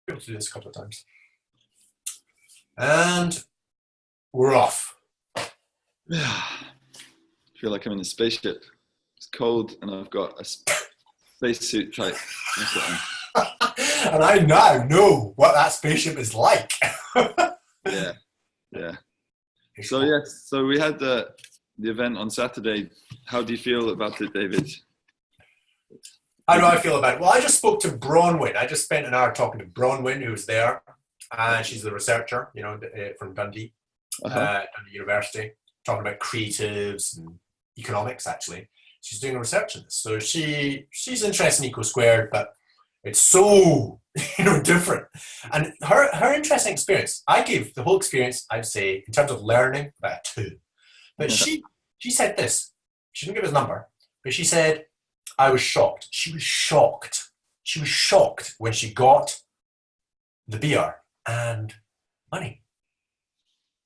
able to do this a couple of times. And we're off. I feel like I'm in a spaceship. It's cold and I've got a spacesuit type. And I now know what that spaceship is like. Yeah. So we had the event on Saturday. How do you feel about it, David? How do I feel about it? Well, I just spoke to Bronwyn. I just spent an hour talking to Bronwyn, who was there. And she's the researcher, from Dundee, Dundee University, talking about creatives and economics, actually. She's doing research in this. So she's interested in Eco Squared, but it's so, different. And her interesting experience, I gave the whole experience, I'd say, in terms of learning, about a 2. But she said this. She didn't give us a number, but she said, I was shocked. She was shocked. She was shocked when she got the beer and money.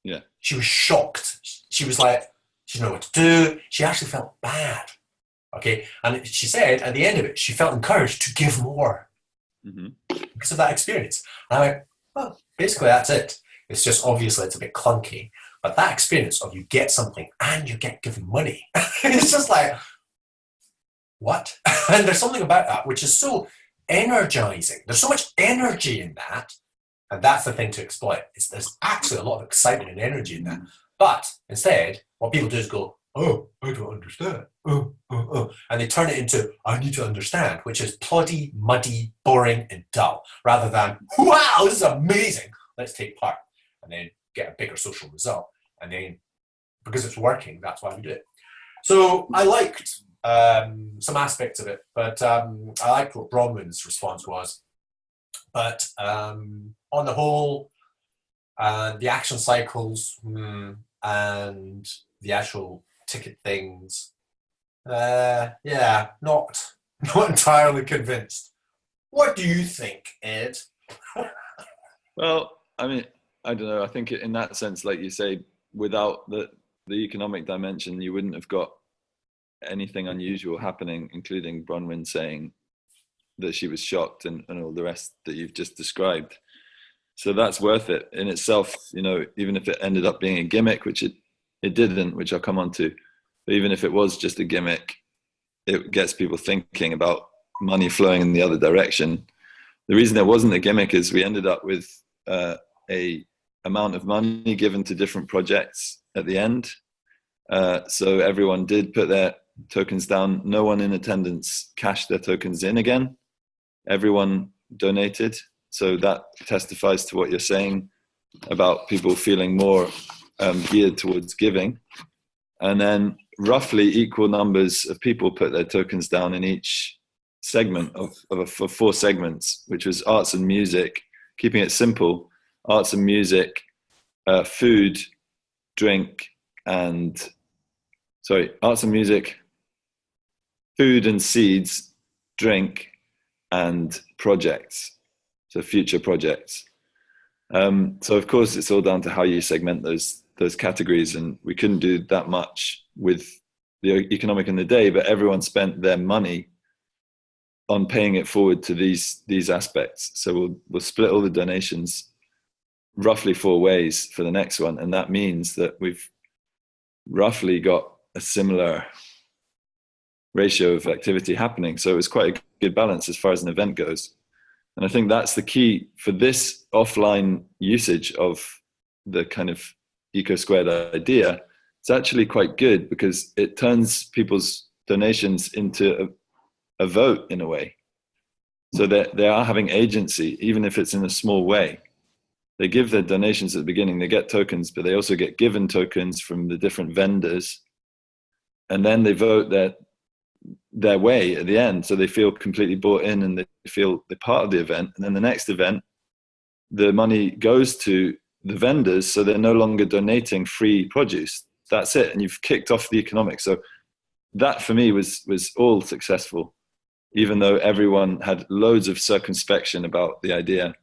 Yeah. She was shocked. She was like, she didn't know what to do. She actually felt bad. Okay. And she said at the end of it, she felt encouraged to give more because of that experience. And I went, well, basically that's it. It's just obviously it's a bit clunky, but that experience of you get something and you get given money, it's just like, what? And there's something about that which is so energizing. There's so much energy in that. And that's the thing to exploit. There's actually a lot of excitement and energy in that. But instead, what people do is go, oh, I don't understand. Oh. And they turn it into, I need to understand, which is ploddy, muddy, boring, and dull, rather than, wow, this is amazing. Let's take part and then get a bigger social result. And then, because it's working, that's why we do it. So I liked some aspects of it, but I liked what Bronwyn's response was. But on the whole, the action cycles and the actual ticket things, not entirely convinced. What do you think, Ed? Well, I mean, I don't know. I think in that sense, like you say, without the economic dimension, you wouldn't have got anything unusual happening, including Bronwyn saying that she was shocked and all the rest that you've just described. So that's worth it in itself, even if it ended up being a gimmick, which it didn't, which I'll come on to. But even if it was just a gimmick, it gets people thinking about money flowing in the other direction. The reason it wasn't a gimmick is we ended up with a amount of money given to different projects at the end. So everyone did put their tokens down. No one in attendance cashed their tokens in again. Everyone donated. So that testifies to what you're saying about people feeling more geared towards giving. And then roughly equal numbers of people put their tokens down in each segment of 4 segments, which was arts and music, keeping it simple, arts and music, food, drink, arts and music, food and seeds, drink, and projects, so future projects. So of course it's all down to how you segment those categories, and we couldn't do that much with the economic in the day, but everyone spent their money on paying it forward to these aspects. So we'll split all the donations roughly 4 ways for the next one, and that means that we've roughly got a similar ratio of activity happening. So it was quite a good balance as far as an event goes. And I think that's the key for this offline usage of the kind of Eco Squared idea. It's actually quite good because it turns people's donations into a vote in a way. So that they are having agency, even if it's in a small way. They give their donations at the beginning, they get tokens, but they also get given tokens from the different vendors. And then they vote their way at the end. So they feel completely bought in and they feel they're part of the event. And then the next event, the money goes to the vendors. So they're no longer donating free produce. That's it. And you've kicked off the economics. So that for me was all successful, even though everyone had loads of circumspection about the idea.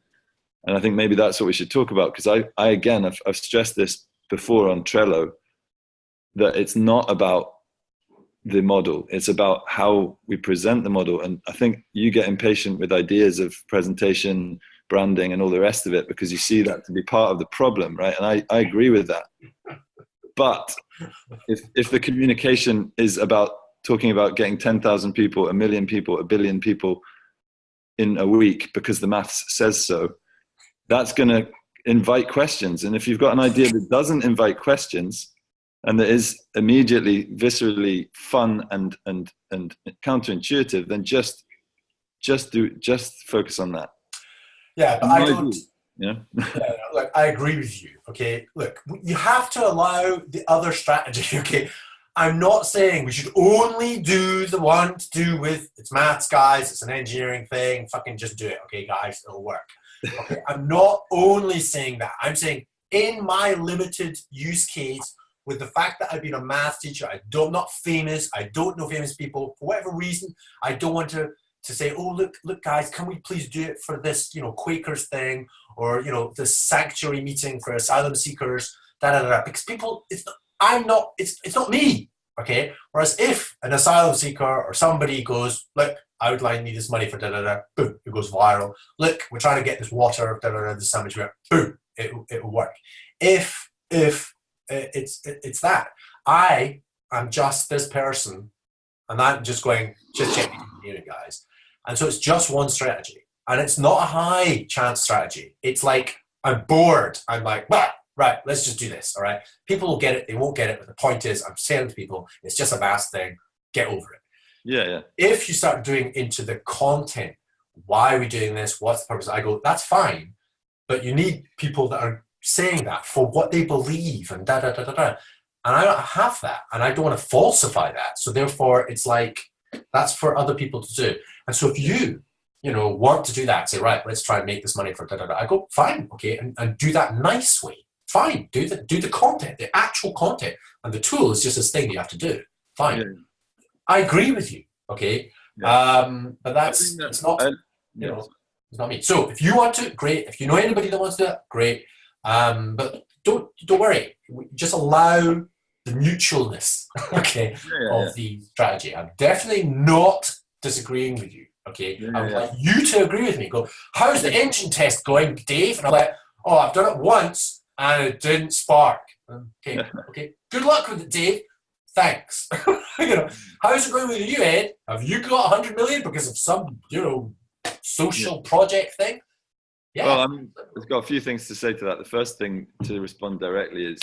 And I think maybe that's what we should talk about, because I've stressed this before on Trello, that it's not about the model, it's about how we present the model. And I think you get impatient with ideas of presentation, branding and all the rest of it, because you see that to be part of the problem, right? And I agree with that. But if the communication is about talking about getting 10,000 people, 1 million people, 1 billion people in a week because the maths says so, that's going to invite questions. And if you've got an idea that doesn't invite questions and that is immediately viscerally fun and counterintuitive, then just focus on that. Yeah, but I don't. Yeah. Yeah, look, I agree with you. Okay, look, you have to allow the other strategy. Okay, I'm not saying we should only do the one to do with it's maths, guys. It's an engineering thing. Fucking just do it. Okay, guys, it'll work. Okay, I'm not only saying that. I'm saying in my limited use case, with the fact that I've been a math teacher, I'm not famous. I don't know famous people for whatever reason. I don't want to say, oh, look, guys, can we please do it for this, Quakers thing, or, this sanctuary meeting for asylum seekers, because people, it's not me, okay? Whereas if an asylum seeker or somebody goes, look, I would like need this money for boom, it goes viral. Look, we're trying to get this water, this sandwich, boom, it'll work. If it's that, I am just this person, and I'm just going, just checking engineering, guys. And so it's just one strategy. And it's not a high chance strategy. It's like, I'm bored. I'm like, right, let's just do this, all right? People will get it. They won't get it. But the point is, I'm saying to people, it's just a math thing. Get over it. Yeah. If you start doing into the content, why are we doing this? What's the purpose? I go, that's fine. But you need people that are saying that for what they believe and And I don't have that. And I don't want to falsify that. So therefore, it's like, that's for other people to do. And so if you want to do that, say, right, let's try and make this money for I go, fine, okay, and do that nice way. Fine, do the content, the actual content, and the tool is just this thing you have to do. Fine. Yeah. I agree with you, okay? Yeah. But it's not, it's not me. So if you want to, great. If you know anybody that wants to do that, great. But don't worry. Just allow the mutualness, okay, of the strategy. I'm definitely not disagreeing with you, okay? I would like you to agree with me. Go, how's the engine test going, Dave? And I'm like, oh, I've done it once and it didn't spark. Okay. Good luck with it, Dave. Thanks. How's it going with you, Ed? Have you got 100 million because of some, social project thing? Yeah. Well, I've got a few things to say to that. The first thing to respond directly is,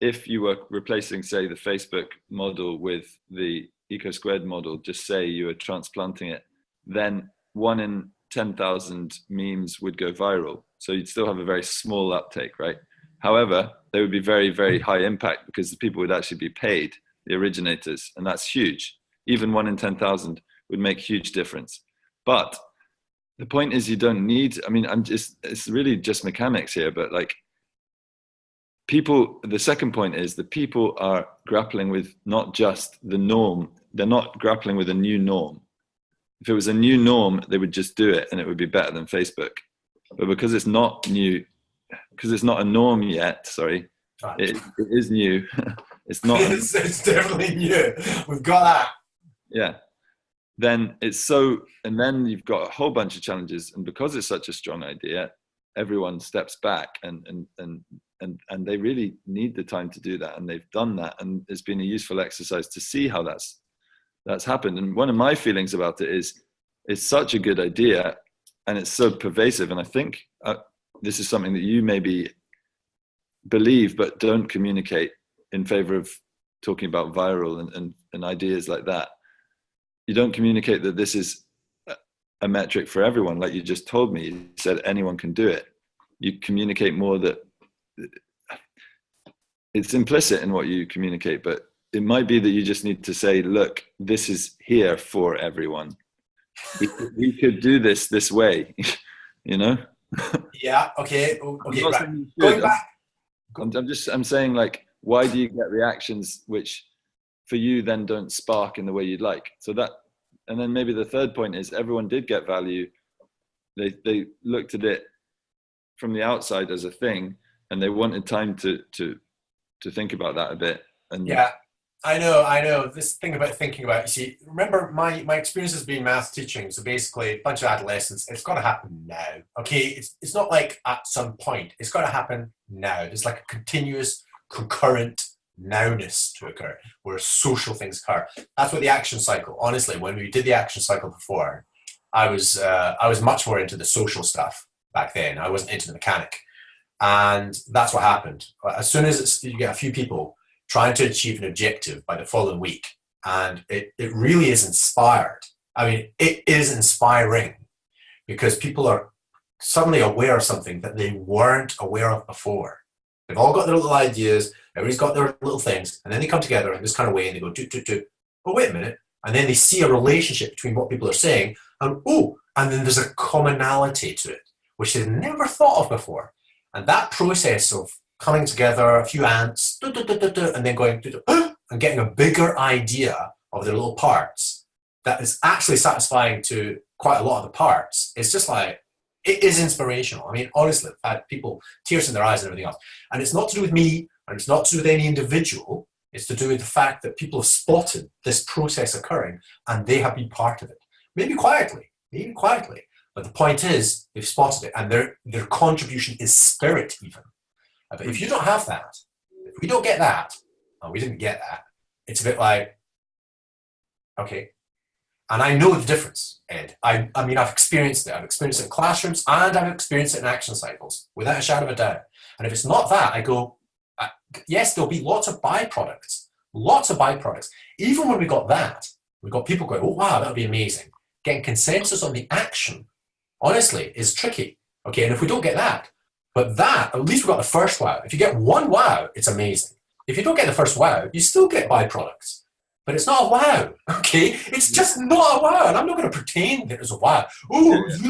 if you were replacing, say, the Facebook model with the eco-squared model, just say you were transplanting it, then 1 in 10,000 memes would go viral. So you'd still have a very small uptake, right? However, they would be very, very high impact because the people would actually be paid, the originators, and that's huge. Even 1 in 10,000 would make huge difference. But the point is, you don't need, it's really just mechanics here, but like, the second point is that people are grappling with not just the norm, they're not grappling with a new norm. If it was a new norm, they would just do it and it would be better than Facebook. But because it's not new, because it's not a norm yet, it is new. It's not. It's definitely new. We've got that. Yeah. Then and then you've got a whole bunch of challenges. And because it's such a strong idea, everyone steps back and they really need the time to do that, and they've done that, and it's been a useful exercise to see how that's happened. And one of my feelings about it is, it's such a good idea and it's so pervasive, and I think this is something that you maybe believe but don't communicate in favor of talking about viral and ideas like that. You don't communicate that this is a metric for everyone, like you just told me. You said anyone can do it. You communicate more that it's implicit in what you communicate, but it might be that you just need to say, look, this is here for everyone. We could do this way, Yeah. Okay. Right. Going back. I'm saying, like, why do you get reactions which for you then don't spark in the way you'd like? So that, and then maybe the third point is, everyone did get value. They looked at it from the outside as a thing, and they wanted time to think about that a bit. And yeah, I know. This thing about thinking about, you see, remember my experience has been math teaching. So basically, a bunch of adolescents, it's got to happen now. Okay. It's not like at some point, it's got to happen now. There's like a continuous, concurrent nowness to occur where social things occur. That's what the action cycle, honestly, when we did the action cycle before, I was much more into the social stuff back then. I wasn't into the mechanic. And that's what happened. As soon as you get a few people trying to achieve an objective by the following week, and it really is inspired. I mean, it is inspiring because people are suddenly aware of something that they weren't aware of before. They've all got their little ideas, everybody's got their little things, and then they come together in this kind of way and they go, do. Oh, wait a minute. And then they see a relationship between what people are saying, and and then there's a commonality to it, which they've never thought of before. And that process of coming together, a few ants, and then going and getting a bigger idea of their little parts that is actually satisfying to quite a lot of the parts. It's just like, it is inspirational. I mean, honestly, I've had people, tears in their eyes and everything else. And it's not to do with me, and it's not to do with any individual. It's to do with the fact that people have spotted this process occurring and they have been part of it. Maybe quietly. But the point is, they've spotted it, and their contribution is spirit even. But if you don't have that, if we don't get that, and we didn't get that, it's a bit like, okay. And I know the difference, Ed. I mean, I've experienced it. I've experienced it in classrooms, and I've experienced it in action cycles, without a shadow of a doubt. And if it's not that, I go, yes, there'll be lots of byproducts. Even when we got that, we got people going, oh, wow, that would be amazing. Getting consensus on the action, honestly, is tricky. Okay, and if we don't get that, but that, at least we got the first wow. If you get one wow, it's amazing. If you don't get the first wow, you still get byproducts. But it's not a wow, okay? It's just not a wow. And I'm not going to pretend that it was a wow. Oh, it was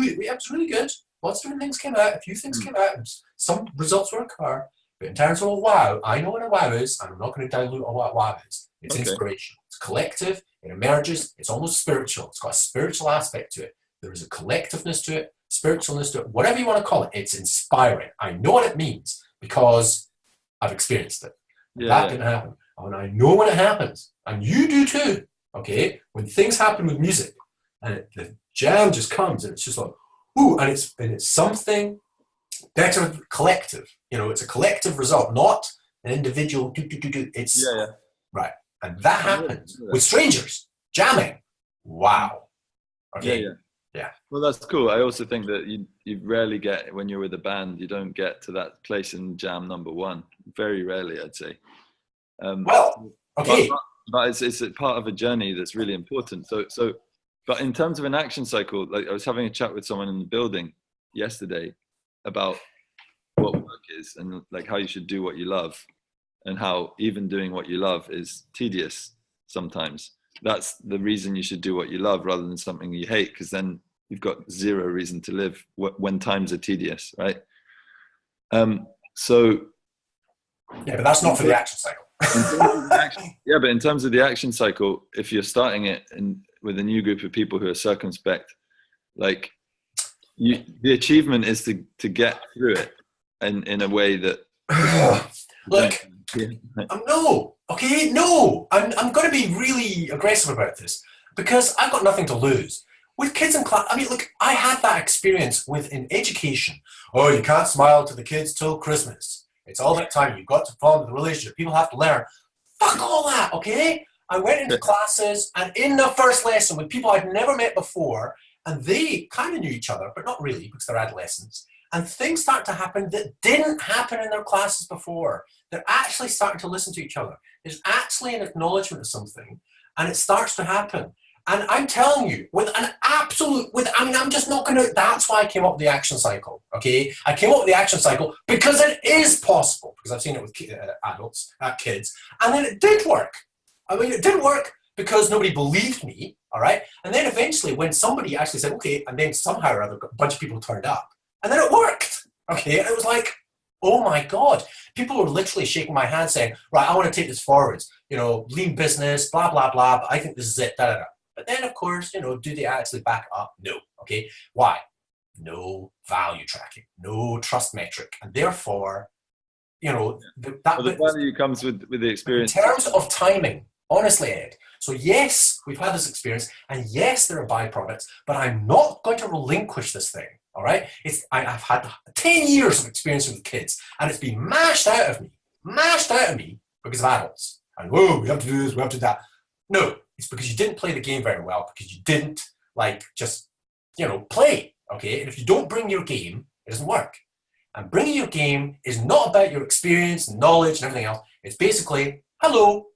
really good. Lots of different things came out. A few things came out. And some results were occur. But in terms of a wow, I know what a wow is, and I'm not going to dilute what a wow is. It's inspirational. It's collective. It emerges. It's almost spiritual. It's got a spiritual aspect to it. There is a collectiveness to it, spiritualness to it, whatever you want to call it. It's inspiring. I know what it means because I've experienced it. That didn't happen. And I know when it happens, and you do too, okay? When things happen with music, and the jam just comes, and it's just like, ooh, and it's something better, collective. You know, it's a collective result, not an individual. It's right, and that happens with strangers jamming. Wow. Okay. Yeah. Well, that's cool. I also think that you rarely get, when you're with a band, you don't get to that place in jam number one. Very rarely, I'd say. Well, okay. But it's a part of a journey that's really important. So, but in terms of an action cycle, like I was having a chat with someone in the building yesterday about what work is and like how you should do what you love, and how even doing what you love is tedious sometimes. That's the reason you should do what you love rather than something you hate, because then you've got zero reason to live when times are tedious, right? So yeah, but that's not for the action cycle. But in terms of the action cycle, if you're starting it with a new group of people who are circumspect, like the achievement is to get through it in a way that look, I'm going to be really aggressive about this because I've got nothing to lose. With kids in class, I mean, look, I had that experience in education. Oh, you can't smile to the kids till Christmas. It's all that time. You've got to form the relationship. People have to learn. Fuck all that, okay? I went into classes, and in the first lesson with people I'd never met before, and they kind of knew each other, but not really because they're adolescents. And things start to happen that didn't happen in their classes before. They're actually starting to listen to each other. There's actually an acknowledgement of something, and it starts to happen. And I'm telling you, I'm just not going to, that's why I came up with the action cycle, okay? I came up with the action cycle because it is possible, because I've seen it with kids, and then it did work. I mean, it did work because nobody believed me, all right? And then eventually when somebody actually said, okay, and then somehow or other, a bunch of people turned up, and then it worked, okay? And it was like, oh my God. People were literally shaking my hand saying, right, I want to take this forwards, lean business, blah, blah, blah, but I think this is it, da, da, da. But then, of course, do they actually back up? No. Okay. Why? No value tracking, no trust metric. And therefore, the value comes with the experience. In terms of timing, Honestly, Ed. So yes, we've had this experience, and yes, there are byproducts, but I'm not going to relinquish this thing. All right? I've had 10 years of experience with kids, and it's been mashed out of me because of adults. And whoa, we have to do this, we have to do that. No, it's because you didn't play the game very well, because you didn't just play. Okay, and if you don't bring your game, it doesn't work. And bringing your game is not about your experience and knowledge and everything else. It's basically hello.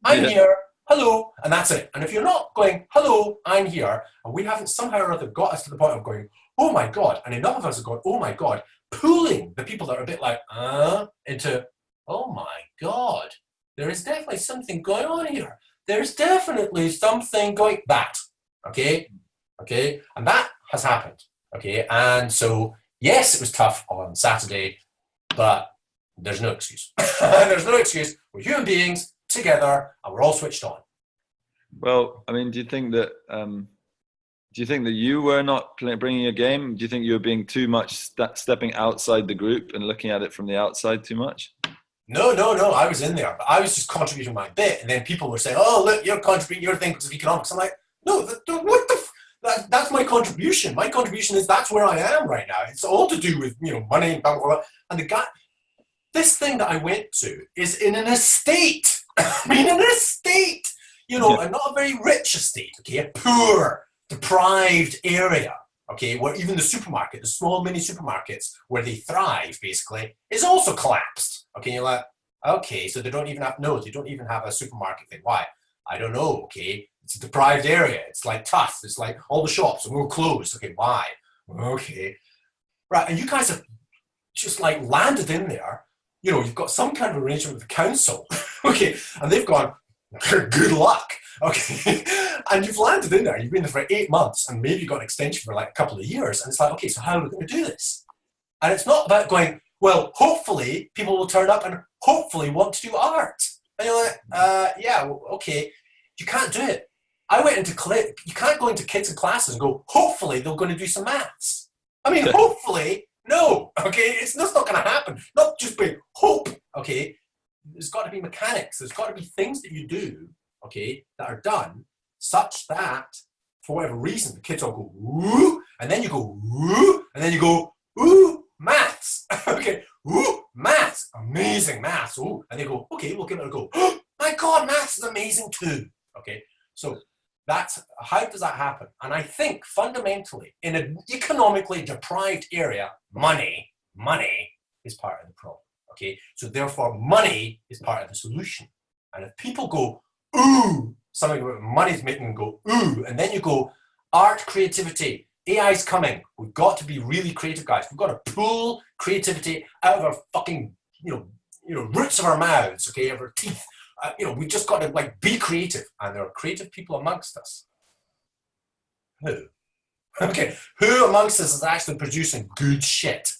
I'm here, hello, and that's it. And if you're not going, hello, I'm here, and we haven't somehow or other got us to the point of going, oh my God, and enough of us have gone, oh my God, pulling the people that are a bit like, into, oh my God, there is definitely something going on here. There's definitely something going, okay, and that has happened, okay, and so, yes, it was tough on Saturday, but there's no excuse. There's no excuse. We're human beings together, and we're all switched on. Well, I mean, do you think that you were not bringing a game? Do you think you were being too much stepping outside the group and looking at it from the outside too much? No. I was in there, but I was just contributing my bit, and then people were saying, "Oh, look, you're contributing your thing to economics." I'm like, "No, that's my contribution. My contribution is that's where I am right now. It's all to do with money and blah blah blah." And the guy. This thing that I went to is in an estate. I mean, an estate, and not a very rich estate, okay, a poor, deprived area, okay, where even the small mini supermarkets where they thrive, basically, is also collapsed. Okay, you're like, okay, so they don't even have a supermarket thing. Why? I don't know, okay, it's a deprived area. It's like tough. It's like all the shops are all closed. Okay, why? Okay, right, and you guys have just landed in there. You've got some kind of arrangement with the council, okay, and they've gone, good luck, okay, and you've landed in there, you've been there for 8 months, and maybe you got an extension for a couple of years, and it's like, okay, so how are we going to do this? And it's not about going, well, hopefully people will turn up and hopefully want to do art. And you're like, yeah, well, okay, you can't do it. You can't go into kids and classes and go, hopefully they're going to do some maths. I mean, hopefully. No, okay, that's not going to happen. Not just by hope, okay. There's got to be mechanics. There's got to be things that you do, okay, that are done such that, for whatever reason, the kids all go, woo, and then you go, woo, and then you go, ooh, maths, okay, ooh, maths, amazing maths, ooh, and they go, okay, we'll give it a go. Oh, my God, maths is amazing too, okay. So how does that happen? And I think fundamentally, in an economically deprived area, money is part of the problem. Okay, so therefore, money is part of the solution. And if people go, ooh, something about money is making them go, ooh, and then you go, art, creativity, AI's coming. We've got to be really creative, guys. We've got to pull creativity out of our fucking, roots of our mouths, okay, of our teeth. We just got to be creative, and there are creative people amongst us. Who? Okay, who amongst us is actually producing good shit?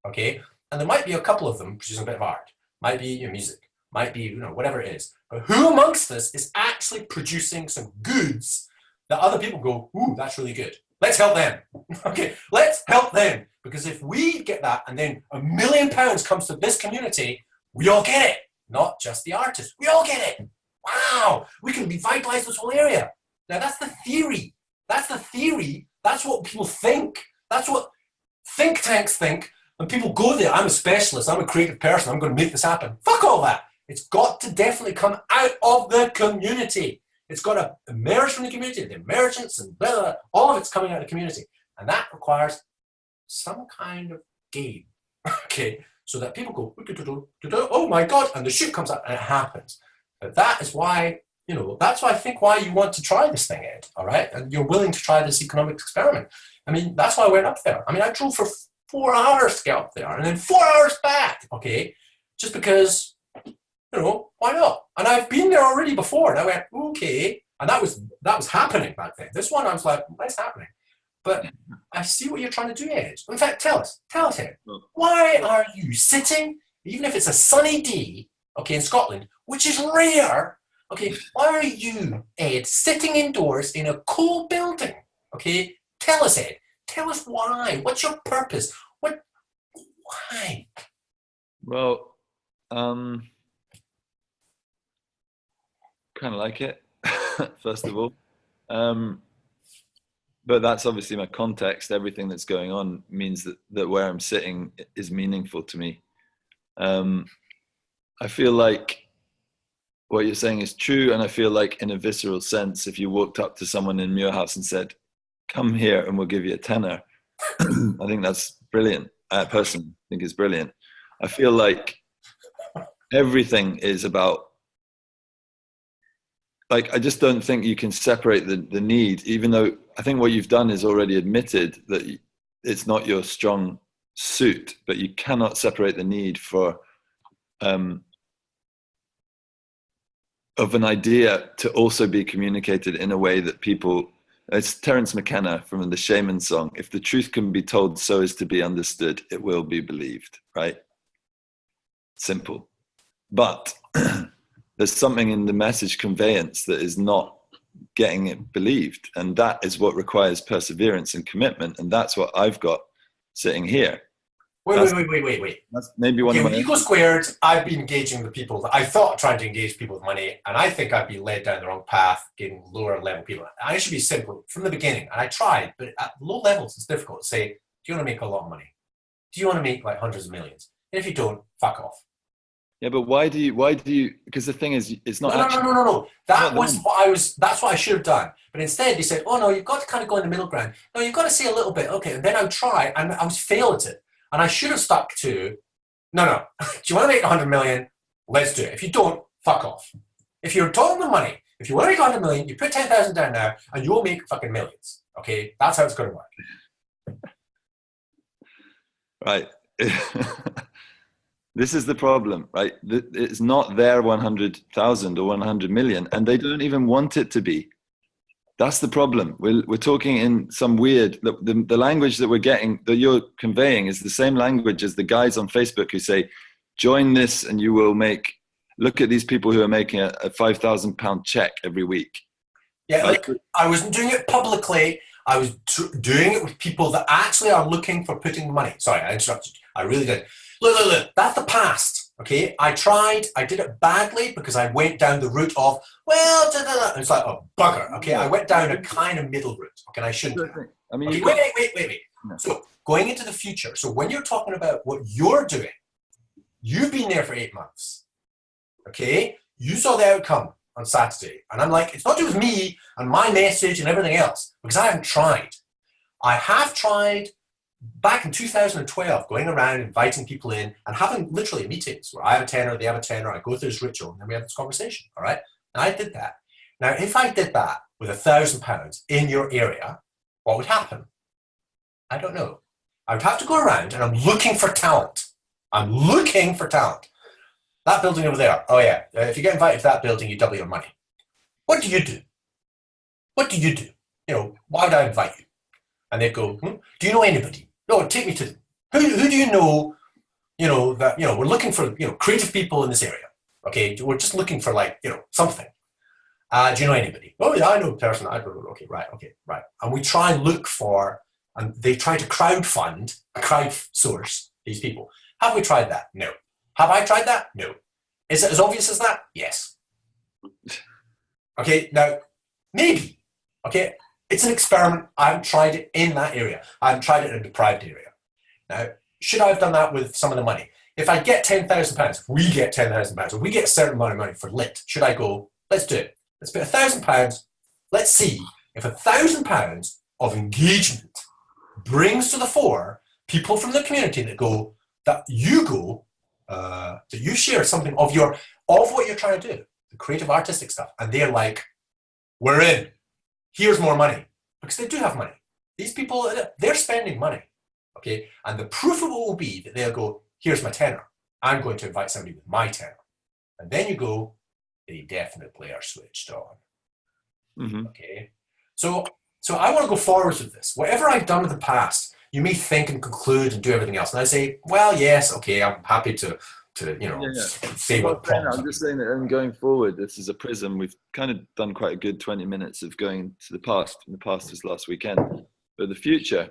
Okay, and there might be a couple of them producing a bit of art, might be music, might be whatever it is. But who amongst us is actually producing some goods that other people go, ooh, that's really good. Let's help them. Okay, let's help them, because if we get that, and then £1 million comes to this community, we all get it. Not just the artists. We all get it. Wow. We can revitalize this whole area. Now, that's the theory. That's what people think. That's what think tanks think. And people go there. I'm a specialist. I'm a creative person. I'm going to make this happen. Fuck all that. It's got to definitely come out of the community. It's got to emerge from the community. The emergence and blah, blah, blah, all of it's coming out of the community. And that requires some kind of game. Okay. So that people go, oh my God, and the shit comes out and it happens. But that is why, that's why I think why you want to try this thing, Ed, all right? And you're willing to try this economic experiment. I mean, that's why I went up there. I mean, I drove for 4 hours to get up there and then 4 hours back, okay? Just because, why not? And I've been there already before, and I went, okay. And that was happening back then. This one, I was like, what's happening? But I see what you're trying to do, Ed. In fact, tell us, Ed, why are you sitting, even if it's a sunny day, okay, in Scotland, which is rare, okay, why are you, Ed, sitting indoors in a cool building, okay? Tell us, Ed. Tell us why. What's your purpose? Why? Well, kind of like it, first of all. But that's obviously my context. Everything that's going on means that where I'm sitting is meaningful to me. I feel like what you're saying is true. And I feel like in a visceral sense, if you walked up to someone in Muirhouse and said, come here and we'll give you a tenner, I think that's brilliant. I personally think it's brilliant. I feel like everything is about, like, I just don't think you can separate the need, even though I think what you've done is already admitted that it's not your strong suit, but you cannot separate the need for of an idea to also be communicated in a way that people, it's Terence McKenna from the Shaman song, if the truth can be told so as to be understood, it will be believed, right? Simple. But there's something in the message conveyance that is not getting it believed. And that is what requires perseverance and commitment. And that's what I've got sitting here. Wait. That's maybe one of my... With Ego Squared, I've been engaging the people that I thought trying to engage people with money, and I think I've been led down the wrong path, getting lower level people. I should be simple from the beginning, and I tried, but at low levels, it's difficult to say, do you want to make a lot of money? Do you want to make like hundreds of millions? And if you don't, fuck off. Yeah, but why do you, because the thing is, it's not No. That's what I should have done. But instead they said, oh no, you've got to kind of go in the middle ground. No, you've got to say a little bit. Okay. And then I would try, and I was fail at it. And I should have stuck to, no. Do you want to make 100 million? Let's do it. If you don't, fuck off. If you're talking the money, if you want to make 100 million, you put 10,000 down now and you'll make fucking millions. Okay. That's how it's going to work. Right. This is the problem, right? It's not their 100,000 or 100 million, and they don't even want it to be. That's the problem. We're talking in some weird, the language that we're getting, that you're conveying is the same language as the guys on Facebook who say, join this and you will make, look at these people who are making a £5,000 check every week. Yeah, like I wasn't doing it publicly. I was doing it with people that actually are looking for putting the money. Sorry, I interrupted you. I really did. Look, that's the past, okay? I tried, I did it badly because I went down the route of, well, it's like, oh, bugger, okay? I went down a kind of middle route, okay? I shouldn't have. I mean, okay, wait. No. So going into the future, so when you're talking about what you're doing, you've been there for 8 months, okay? You saw the outcome on Saturday, and I'm like, it's not just me and my message and everything else, because I haven't tried. I have tried back in 2012, going around inviting people in and having literally meetings where I have a tenor, they have a tenor, I go through this ritual, and then we have this conversation, all right? And I did that. Now, if I did that with £1,000 in your area, what would happen? I don't know. I would have to go around and I'm looking for talent. I'm looking for talent. That building over there, oh yeah, if you get invited to that building, you double your money. What do you do? What do you do? You know, why would I invite you? And they'd go, do you know anybody? No, take me to them. Who do you know, that, we're looking for, creative people in this area. Okay, we're just looking for like, something. Do you know anybody? Oh yeah, I know a person. Okay, right. And we try and look for, and they try to crowdfund, crowdsource these people. Have we tried that? No. Have I tried that? No. Is it as obvious as that? Yes. Okay, now, maybe. Okay, it's an experiment. I haven't tried it in that area. I haven't tried it in a deprived area. Now, should I have done that with some of the money? If I get £10,000, if we get £10,000, or we get a certain amount of money for lit, should I go, let's do it. Let's put £1,000. Let's see if £1,000 of engagement brings to the fore people from the community that you share something of what you're trying to do, the creative artistic stuff. And they're like, we're in. Here's more money. Because they do have money. These people, they're spending money. Okay. And the proof of it will be that they'll go, here's my tenor. I'm going to invite somebody with my tenor. And then you go, they definitely are switched on. Mm-hmm. Okay. So I want to go forwards with this. Whatever I've done in the past, you may think and conclude and do everything else. And I say, well, yes, okay, I'm happy to say what problems. I'm just saying that and going forward, this is a prism. We've kind of done quite a good 20 minutes of going to the past. And the past was last weekend. But the future,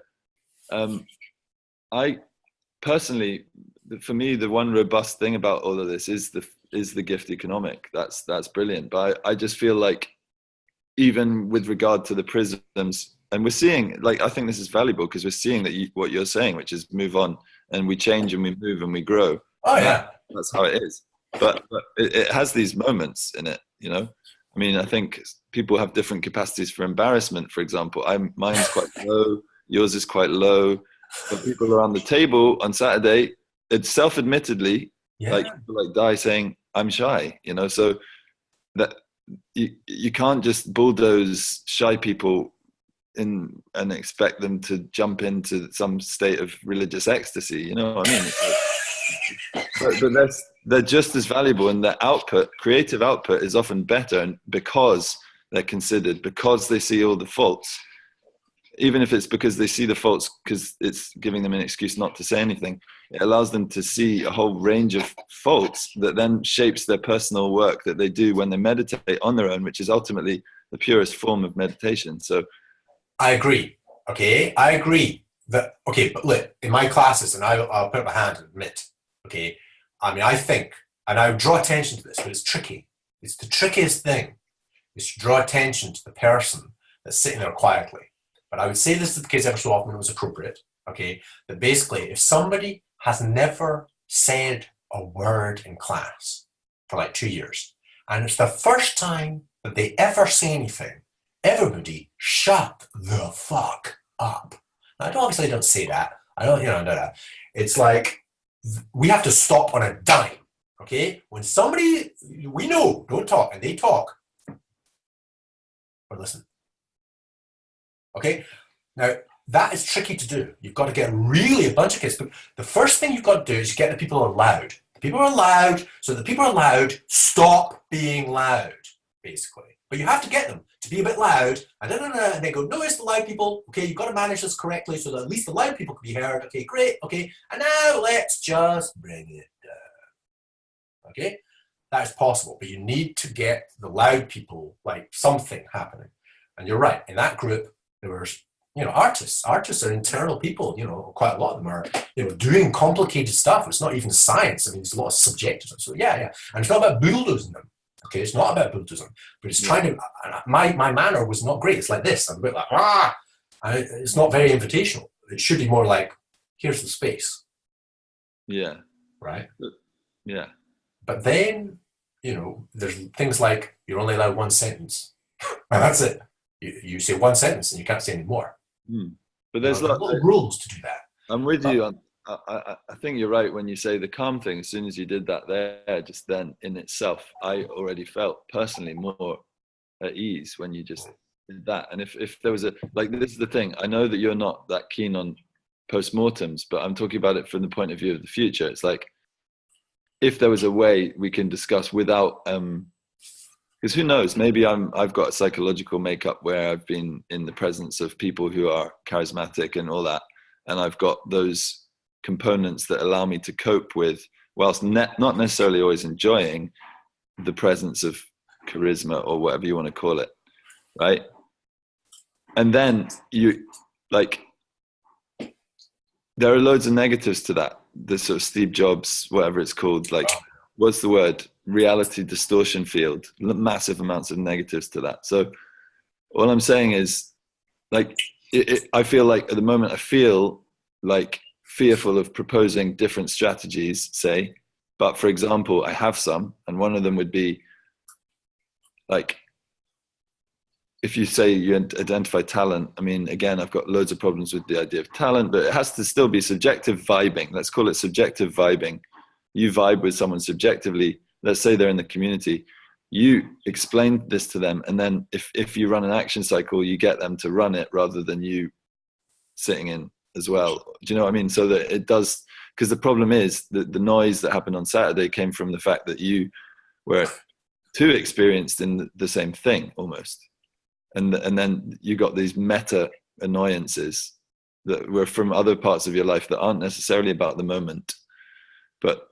I personally, for me, the one robust thing about all of this is is the gift economic. That's brilliant. But I just feel like even with regard to the prisms, and we're seeing, like, I think this is valuable because we're seeing that what you're saying, which is move on and we change and we move and we grow. Oh yeah, that's how it is. But it has these moments in it, you know. I mean, I think people have different capacities for embarrassment. For example, mine's quite low, yours is quite low. But people around the table on Saturday, it's self-admittedly, like people like Di saying, "I'm shy," you know. So that you can't just bulldoze shy people in and expect them to jump into some state of religious ecstasy. You know what I mean? But they're just as valuable, and their output, creative output, is often better, and because they're considered, because they see all the faults, even if it's because they see the faults because it's giving them an excuse not to say anything, it allows them to see a whole range of faults that then shapes their personal work that they do when they meditate on their own, which is ultimately the purest form of meditation. So I agree. Okay, I agree that. Okay, but look, in my classes, and I'll put up my hand and admit. Okay, I mean, I think, and I would draw attention to this, but it's tricky. It's the trickiest thing, is to draw attention to the person that's sitting there quietly. But I would say this is the case ever so often when it was appropriate. Okay, that basically, if somebody has never said a word in class for like 2 years, and it's the first time that they ever say anything, everybody shut the fuck up. Now, I don't say that. I don't know that. It's like, we have to stop on a dime, okay? When somebody we know don't talk and they talk, or listen. Okay? Now, that is tricky to do. You've got to get really a bunch of kids. The first thing you've got to do is get the people who are loud. The people who are loud, so the people who are loud stop being loud, basically. But you have to get them to be a bit loud, and they go, no, it's the loud people. Okay, you've got to manage this correctly so that at least the loud people can be heard. Okay, great. Okay, and now let's just bring it down. Okay, that is possible, but you need to get the loud people, like something happening. And you're right, in that group, there were, artists. Artists are internal people, quite a lot of them are, doing complicated stuff. It's not even science. I mean, there's a lot of subjective. So yeah. And it's not about bulldozing them. Okay, it's not about bulldozing, but it's trying to, my manner was not great. It's like this. I'm a bit like, it's not very invitational. It should be more like, here's the space. Yeah. Right? Yeah. But then, there's things like, you're only allowed one sentence. And that's it. You say one sentence and you can't say any more. But there's little rules to do that. I'm with you. I think you're right when you say the calm thing. As soon as you did that there, just then in itself, I already felt personally more at ease when you just did that. And if there was this is the thing, I know that you're not that keen on postmortems, but I'm talking about it from the point of view of the future. It's like, if there was a way we can discuss without, because who knows, maybe I've got a psychological makeup where I've been in the presence of people who are charismatic and all that, and I've got those components that allow me to cope with, whilst not necessarily always enjoying the presence of charisma or whatever you want to call it, right? And then there are loads of negatives to that. The sort of Steve Jobs, whatever it's called, what's the word? Reality distortion field, massive amounts of negatives to that. So all I'm saying is, I feel like at the moment, I feel like fearful of proposing different strategies, say, but for example, I have some, and one of them would be if you say you identify talent, I mean, again, I've got loads of problems with the idea of talent, but it has to still be subjective vibing. Let's call it subjective vibing. You vibe with someone subjectively. Let's say they're in the community. You explain this to them, and then if you run an action cycle, you get them to run it rather than you sitting in as well. Do you know what I mean? So that it does, because the problem is that the noise that happened on Saturday came from the fact that you were too experienced in the same thing almost. And then you got these meta annoyances that were from other parts of your life that aren't necessarily about the moment, but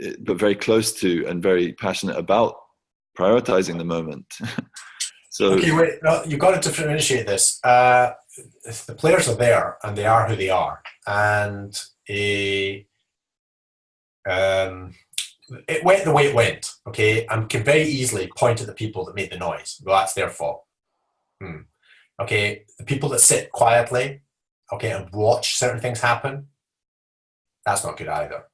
very close to and very passionate about prioritizing the moment. So okay, wait, no, you've got to differentiate this. If the players are there and they are who they are, and it went the way it went, okay, and can very easily point at the people that made the noise. Well, that's their fault. Okay, the people that sit quietly, okay, and watch certain things happen, that's not good either.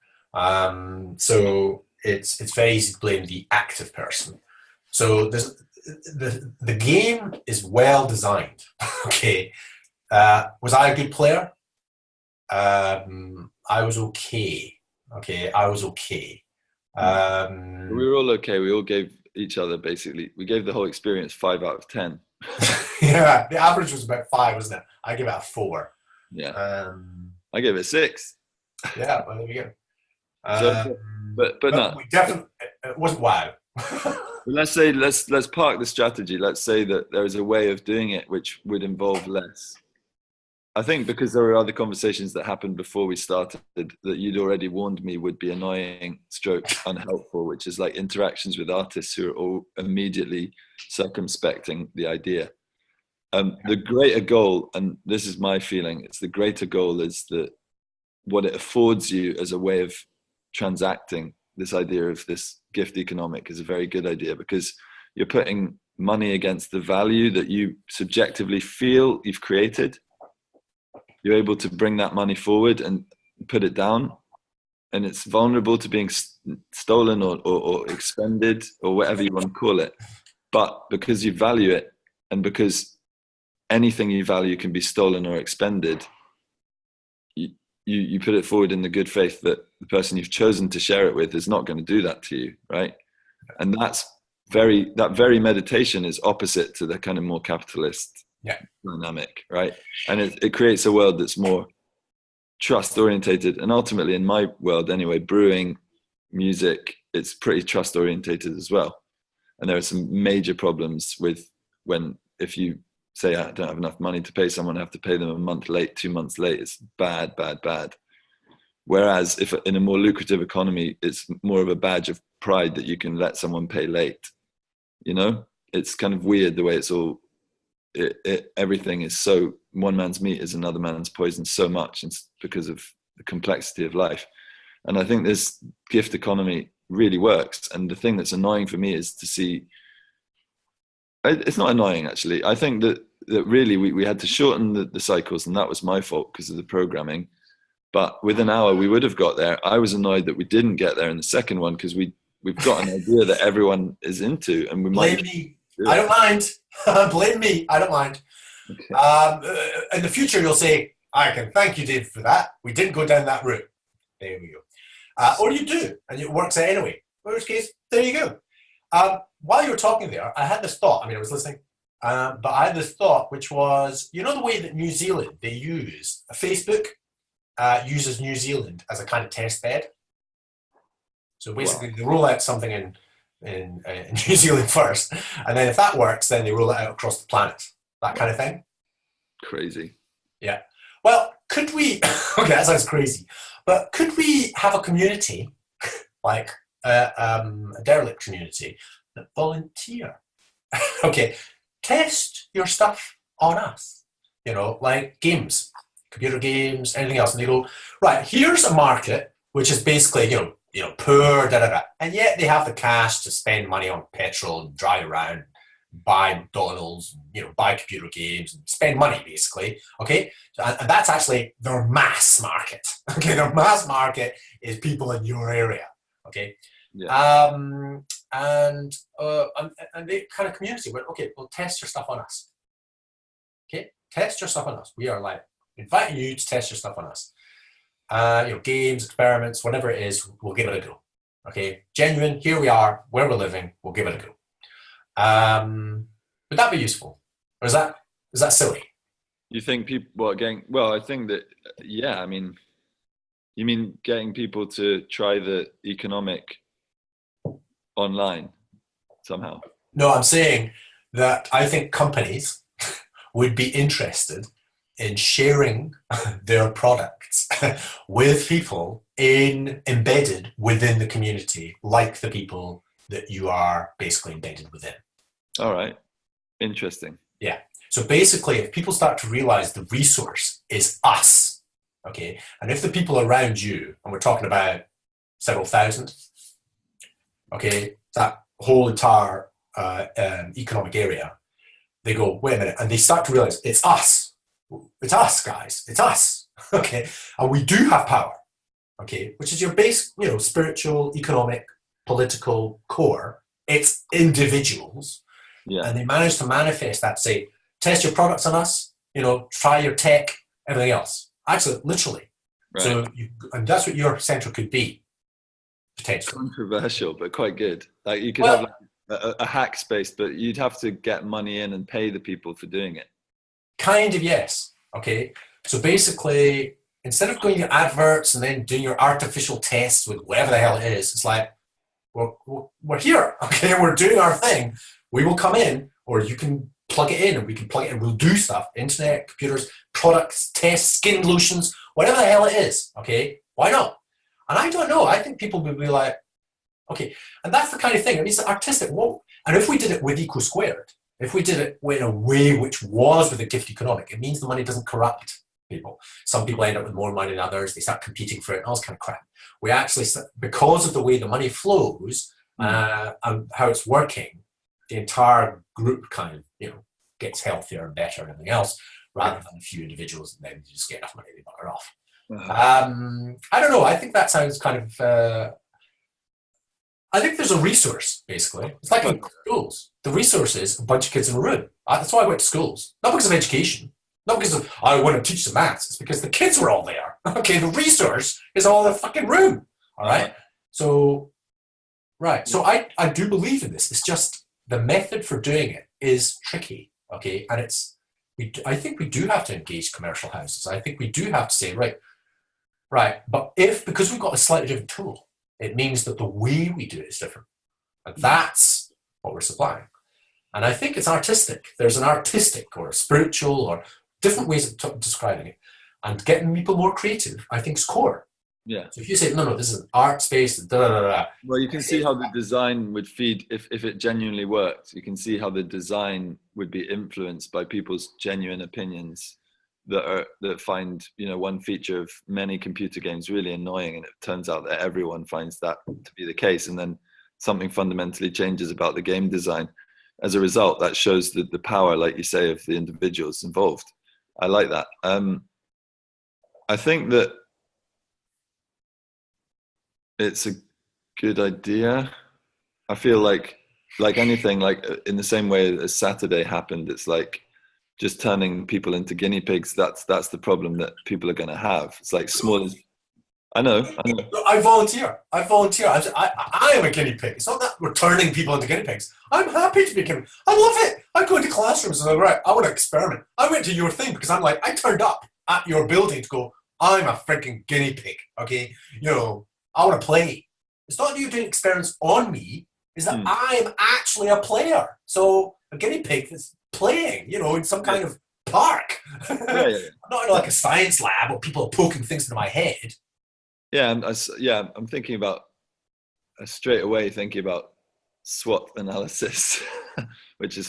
So it's very easy to blame the active person. So the game is well designed. Okay, was I a good player? I was okay. Okay, I was okay. We were all okay. We all gave each other we gave the whole experience 5 out of 10. Yeah, the average was about 5, wasn't it? I gave it a 4. Yeah. I gave it 6. Yeah, well, there we go. But no, we definitely, it wasn't wow. Let's park the strategy. Let's say that there is a way of doing it which would involve less. I think because there were other conversations that happened before we started that you'd already warned me would be annoying stroke unhelpful, which is like interactions with artists who are all immediately circumspecting the idea. The greater goal, and this is my feeling, it's the greater goal is that what it affords you as a way of transacting this idea of this gift economic is a very good idea, because you're putting money against the value that you subjectively feel you've created. You're able to bring that money forward and put it down, and it's vulnerable to being stolen or expended or whatever you want to call it. But because you value it, and because anything you value can be stolen or expended, you put it forward in the good faith that the person you've chosen to share it with is not going to do that to you, right? And that very meditation is opposite to the kind of more capitalist dynamic, right? And it creates a world that's more trust orientated, and ultimately, in my world anyway, brewing, music, it's pretty trust orientated as well. And there are some major problems with if you say I don't have enough money to pay someone, I have to pay them a month late, 2 months late, it's bad. Whereas if in a more lucrative economy, it's more of a badge of pride that you can let someone pay late. You know, it's kind of weird the way it's all everything is so one man's meat is another man's poison so much, and it's because of the complexity of life. And I think this gift economy really works. And the thing that's annoying for me is to see, it's not annoying actually, I think that really we had to shorten the cycles, and that was my fault because of the programming. But with an hour we would have got there. I was annoyed that we didn't get there in the second one, because we've got an idea that everyone is into, and we blame might me. I don't mind. Blame me. I don't mind. Okay. In the future, you'll say, I can thank you, Dave, for that. We didn't go down that route. There we go. Or you do, and it works out anyway. In which case, there you go. While you were talking there, I had this thought. I mean, I was listening, but I had this thought, which was, you know, the way that New Zealand, they use Facebook, uses New Zealand as a kind of test bed. So basically, They roll out something in New Zealand first, and then if that works, then they roll it out across the planet. That kind of thing. Crazy. Yeah. Well, could we? Okay, that sounds crazy. But could we have a community, like a derelict community, that volunteer? Okay, test your stuff on us. You know, like games, computer games, anything else, and they go, right, here's a market which is basically, you know, poor, and yet they have the cash to spend money on petrol and drive around, buy McDonald's, you know, buy computer games and spend money basically. Okay, and that's actually their mass market. Okay, their mass market is people in your area. Okay, yeah. And the kind of community went, okay, well, test your stuff on us. Okay, test your stuff on us. We are like inviting you to test your stuff on us. You know, games, experiments, whatever it is, we'll give it a go. Okay, genuine, here we are, where we're living, we'll give it a go. Would that be useful? Or is that silly? You think people, I think that, yeah, I mean, you mean getting people to try the economic online somehow? No, I'm saying that I think companies would be interested in sharing their products with people embedded within the community, like the people that you are basically embedded within. All right. Interesting. Yeah. So basically, if people start to realize the resource is us, okay, and if the people around you, and we're talking about several thousand, okay, that whole entire economic area, they go, wait a minute, and they start to realize it's us. It's us, guys. It's us. Okay. And we do have power. Okay. Which is your base, spiritual, economic, political core. It's individuals. Yeah. And they manage to manifest that, say, test your products on us, try your tech, everything else. Actually, literally. Right. So, and that's what your center could be, potentially. Controversial, but quite good. Like you could have a hack space, but you'd have to get money in and pay the people for doing it. Kind of, yes. Okay. So basically, instead of going to adverts and then doing your artificial tests with whatever the hell it is, it's like, we're here. Okay. We're doing our thing. We will come in, or you can plug it in and we can plug it in. We'll do stuff. Internet, computers, products, tests, skin lotions, whatever the hell it is. Okay. Why not? And I don't know. I think people would be like, okay. And that's the kind of thing. I mean, it's artistic. Whoa. And if we did it with Eco Squared, if we did it in a way which was with a gift economic, it means the money doesn't corrupt people. Some people end up with more money than others. They start competing for it and all this kind of crap. We actually, because of the way the money flows and how it's working, the entire group kind of, gets healthier and better and everything else, rather than a few individuals and then you just get enough money they bugger off. I don't know. I think that sounds kind of... I think there's a resource, basically. It's like in schools. The resource is a bunch of kids in a room. That's why I went to schools. Not because of education. Not because of, I want to teach some maths. It's because the kids were all there. Okay, the resource is all in the fucking room. All right? So, right. So I do believe in this. It's just the method for doing it is tricky. Okay? And I think we do have to engage commercial houses. I think we do have to say, right. But because we've got a slightly different tool, it means that the way we do it is different. And that's what we're supplying. And I think it's artistic. There's an artistic or a spiritual or different ways of describing it. And getting people more creative, I think, is core. Yeah. So if you say, no, this is an art space, Well, you can see how the design would feed, if it genuinely worked, you can see how the design would be influenced by people's genuine opinions that find one feature of many computer games really annoying, and it turns out that everyone finds that to be the case, and then something fundamentally changes about the game design as a result. That shows the power, like you say, of the individuals involved. I like that. I think that it's a good idea. I feel like anything, like in the same way as Saturday happened, it's like just turning people into guinea pigs. That's the problem that people are going to have. It's like small as I know. I volunteer. I am a guinea pig. It's not that we're turning people into guinea pigs. I'm happy to be guinea pig. I love it. I go into classrooms and I'm right, I want to experiment. I went to your thing because I'm like, I turned up at your building to go, I'm a freaking guinea pig. Okay. I want to play. It's not that you're doing experiments on me, is that I'm actually a player. So a guinea pig is playing, in some kind of park. Yeah. Not in like a science lab where people are poking things into my head. Yeah, I'm thinking about straight away thinking about SWOT analysis, which is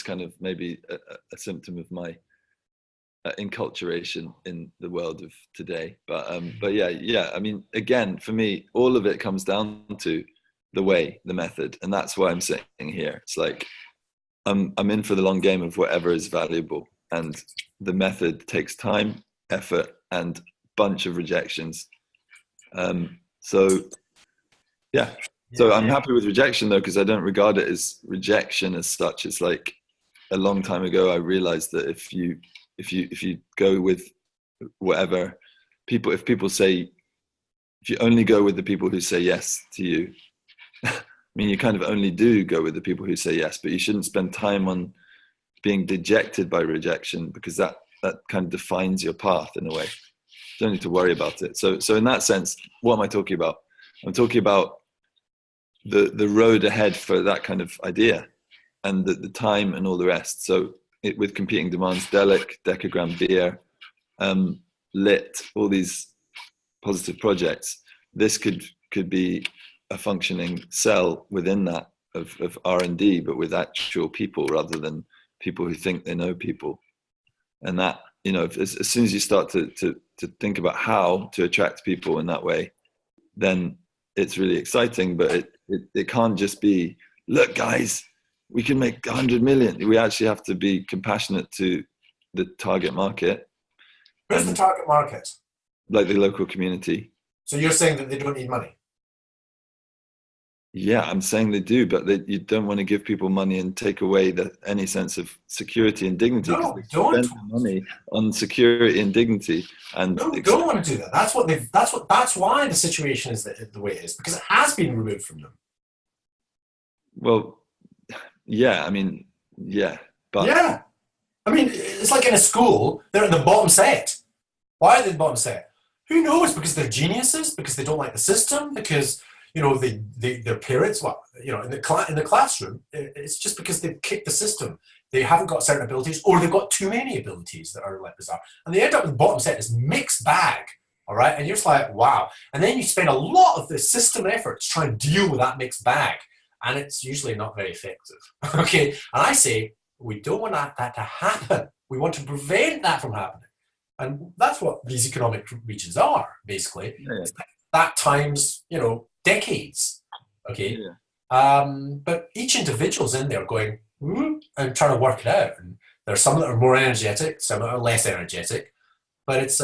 kind of maybe a symptom of my enculturation in the world of today. But yeah. I mean, again, for me, all of it comes down to the method, and that's why I'm sitting here. It's like I'm in for the long game of whatever is valuable, and the method takes time, effort, and bunch of rejections. So I'm happy with rejection though, because I don't regard it as rejection as such. It's like a long time ago I realized that if you go with whatever people, if you only go with the people who say yes to you, I mean, you kind of only do go with the people who say yes, but you shouldn't spend time on being dejected by rejection, because that kind of defines your path in a way. You don't need to worry about it. So in that sense, what am I talking about? I'm talking about the road ahead for that kind of idea, and the time and all the rest. So with competing demands, Delic, Decagram, Beer, Lit, all these positive projects, this could be a functioning cell within that of R&D, but with actual people rather than people who think they know people. And that, as soon as you start to think about how to attract people in that way, then it's really exciting, but it can't just be, look, guys, we can make 100 million. We actually have to be compassionate to the target market. Who's the target market? Like the local community. So you're saying that they don't need money? Yeah, I'm saying they do, but you don't want to give people money and take away any sense of security and dignity. No, we don't. Spend money on security and dignity, and no, we don't want to do that. That's why the situation is the way it is, because it has been removed from them. Well, yeah, I mean, yeah, but yeah, I mean, it's like in a school, they're at the bottom set. Why are they the bottom set? Who knows? Because they're geniuses, because they don't like the system, because their parents, in the classroom, it's just because they've kicked the system. They haven't got certain abilities, or they've got too many abilities that are like bizarre. And they end up with the bottom set, this mixed bag, all right? And you're just like, wow. And then you spend a lot of the system effort to try and deal with that mixed bag. And it's usually not very effective, okay? And I say, we don't want that to happen. We want to prevent that from happening. And that's what these economic regions are, basically. Yeah. That times, decades, okay? Yeah. But each individual's in there going, and trying to work it out. And there's some that are more energetic, some that are less energetic. But it's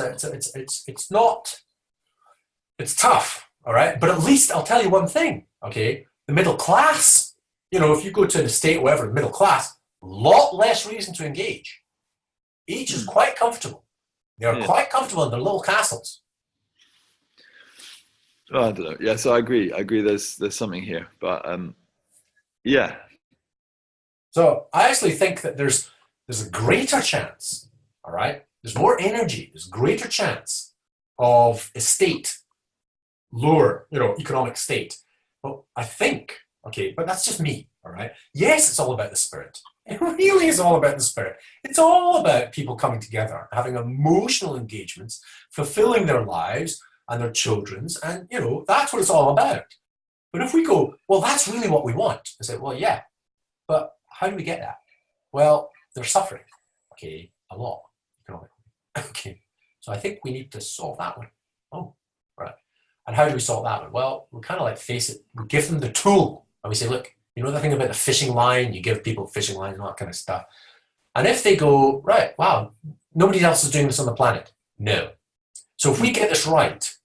tough, all right? But at least I'll tell you one thing, okay? The middle class, if you go to an estate or whatever, middle class, a lot less reason to engage. Each is quite comfortable. They are quite comfortable in their little castles. Oh, I don't know. Yeah, so I agree. There's something here, but yeah. So I actually think that there's a greater chance. All right, there's more energy. There's a greater chance of estate, lower, economic state. Well, I think, okay, but that's just me. All right. Yes, it's all about the spirit. It really is all about the spirit. It's all about people coming together, having emotional engagements, fulfilling their lives and their children's, and that's what it's all about. But if we go, well, that's really what we want, I say, well, yeah, but how do we get that? Well, they're suffering, okay, a lot economically. Okay, so I think we need to solve that one. Oh, right. And how do we solve that one? Well, we kind of like face it. We give them the tool, and we say, look, the thing about the fishing line, you give people fishing lines and all that kind of stuff. And if they go, right, wow, nobody else is doing this on the planet. No. So if we get this right,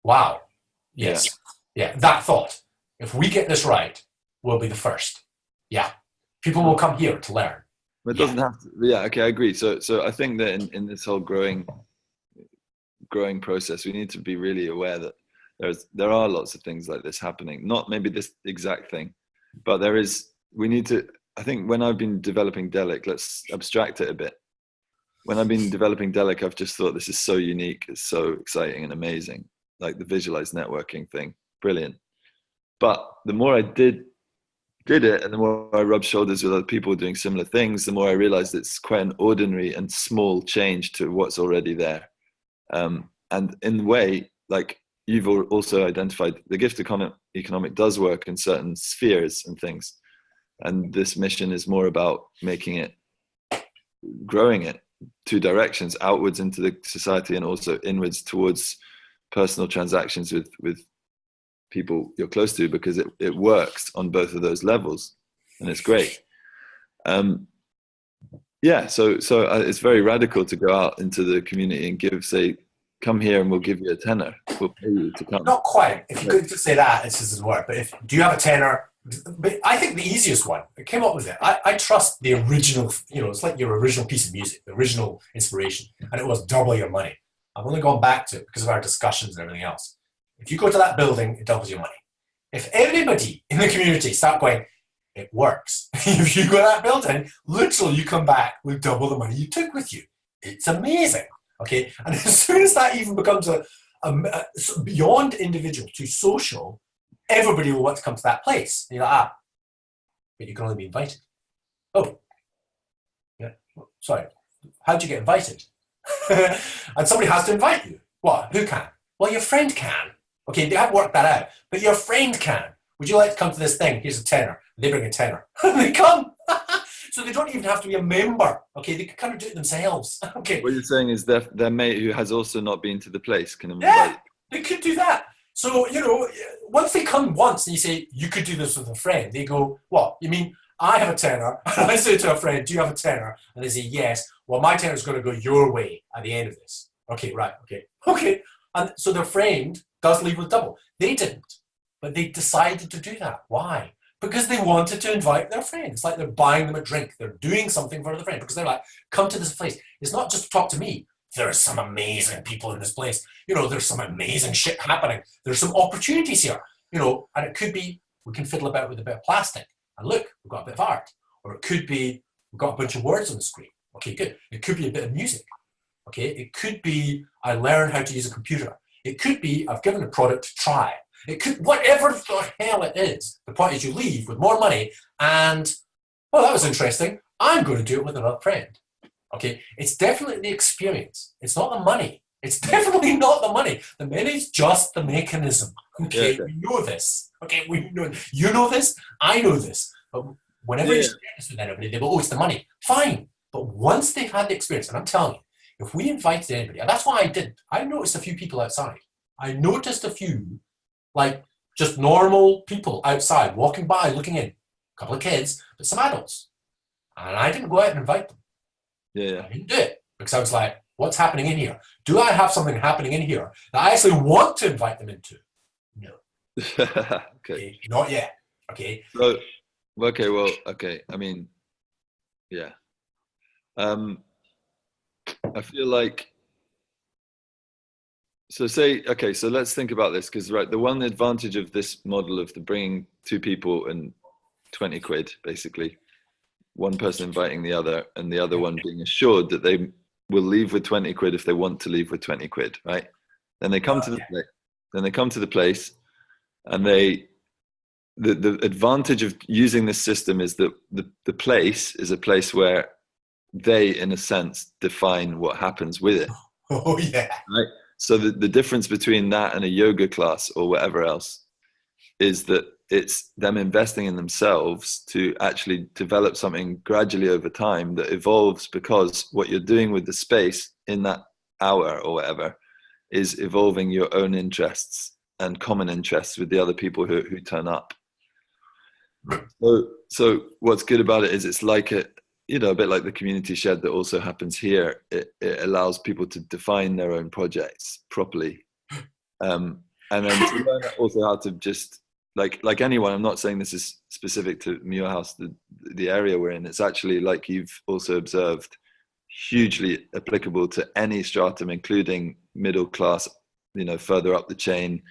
wow, yes, yeah, that thought. If we get this right, we'll be the first. Yeah. People will come here to learn. But it doesn't have to. Yeah, okay, I agree. So I think that in this whole growing process, we need to be really aware that there are lots of things like this happening. Not maybe this exact thing, but we need to. I think when I've been developing Delic, let's abstract it a bit. When I've been developing Delic, I've just thought this is so unique, it's so exciting and amazing. Like the visualized networking thing, brilliant. But the more I did it, and the more I rubbed shoulders with other people doing similar things, the more I realized it's quite an ordinary and small change to what's already there. And in a way, like you've also identified, the gift economic does work in certain spheres and things. And this mission is more about growing it two directions, outwards into the society and also inwards towards personal transactions with people you're close to, because it works on both of those levels, and it's great. So it's very radical to go out into the community and say, come here and we'll give you a tenner. We'll pay you to come. Not quite. If you could just say that, it doesn't work. But do you have a tenner? But I think the easiest one, I came up with it. I trust the original, it's like your original piece of music, the original inspiration, and it was double your money. I've only gone back to it because of our discussions and everything else. If you go to that building, it doubles your money. If everybody in the community start going, it works. If you go to that building, literally you come back with double the money you took with you. It's amazing. Okay, and as soon as that even becomes a beyond individual to social, everybody will want to come to that place. And you're like, but you can only be invited. Oh, yeah, sorry. How'd you get invited? And somebody has to invite you. What? Who can? Well, your friend can. Okay, they haven't worked that out, but your friend can. Would you like to come to this thing? Here's a tenner. They bring a tenner. They come. So they don't even have to be a member. Okay, they can kind of do it themselves. Okay. What you're saying is their mate who has also not been to the place can invite. Yeah, They could do that. So, once they come once and you say, you could do this with a friend, they go, what? You mean I have a tenner? And I say to a friend, do you have a tenner? And they say, yes. Well, my tenner is going to go your way at the end of this. Okay, right, okay. And so their friend does leave with double. They didn't, but they decided to do that. Why? Because they wanted to invite their friend. It's like they're buying them a drink. They're doing something for the friend because they're like, come to this place. It's not just to talk to me. There's some amazing people in this place. There's some amazing shit happening. There's some opportunities here. And it could be we can fiddle about with a bit of plastic. And look, we've got a bit of art. Or it could be we've got a bunch of words on the screen. Okay, good. It could be a bit of music. Okay, it could be I learned how to use a computer. It could be I've given a product to try. It could, whatever the hell it is. The point is you leave with more money and, well, that was interesting. I'm going to do it with another friend. Okay, it's definitely the experience. It's not the money. It's definitely not the money. The money is just the mechanism. Okay, we know this. Okay, you know this. I know this. But whenever you share this with anybody, they go, "Oh, it's the money." Fine, but once they've had the experience, and I'm telling you, if we invited anybody, and that's why I did. I noticed a few people outside. I noticed a few, like just normal people outside walking by, looking in. A couple of kids, but some adults, and I didn't go out and invite them. Yeah. I didn't do it because I was like, what's happening in here? Do I have something happening in here that I actually want to invite them into? No. Okay. Not yet. Okay. So, okay. I mean, yeah. I feel like, so let's think about this because, right, the one advantage of this model of the bringing two people and 20 quid, basically, one person inviting the other and the other one being assured that they will leave with 20 quid if they want to leave with 20 quid, right? Then they come to the place and the advantage of using this system is that the place is a place where they, in a sense, define what happens with it. Oh, yeah. Right? So the difference between that and a yoga class or whatever else is that it's them investing in themselves to actually develop something gradually over time that evolves, because what you're doing with the space in that hour or whatever is evolving your own interests and common interests with the other people who turn up. So what's good about it is it's like a bit like the community shed that also happens here. It allows people to define their own projects properly. And then to learn also how to just, like anyone, I'm not saying this is specific to Muir House, the area we're in. It's actually, like you've also observed, hugely applicable to any stratum, including middle class, further up the chain,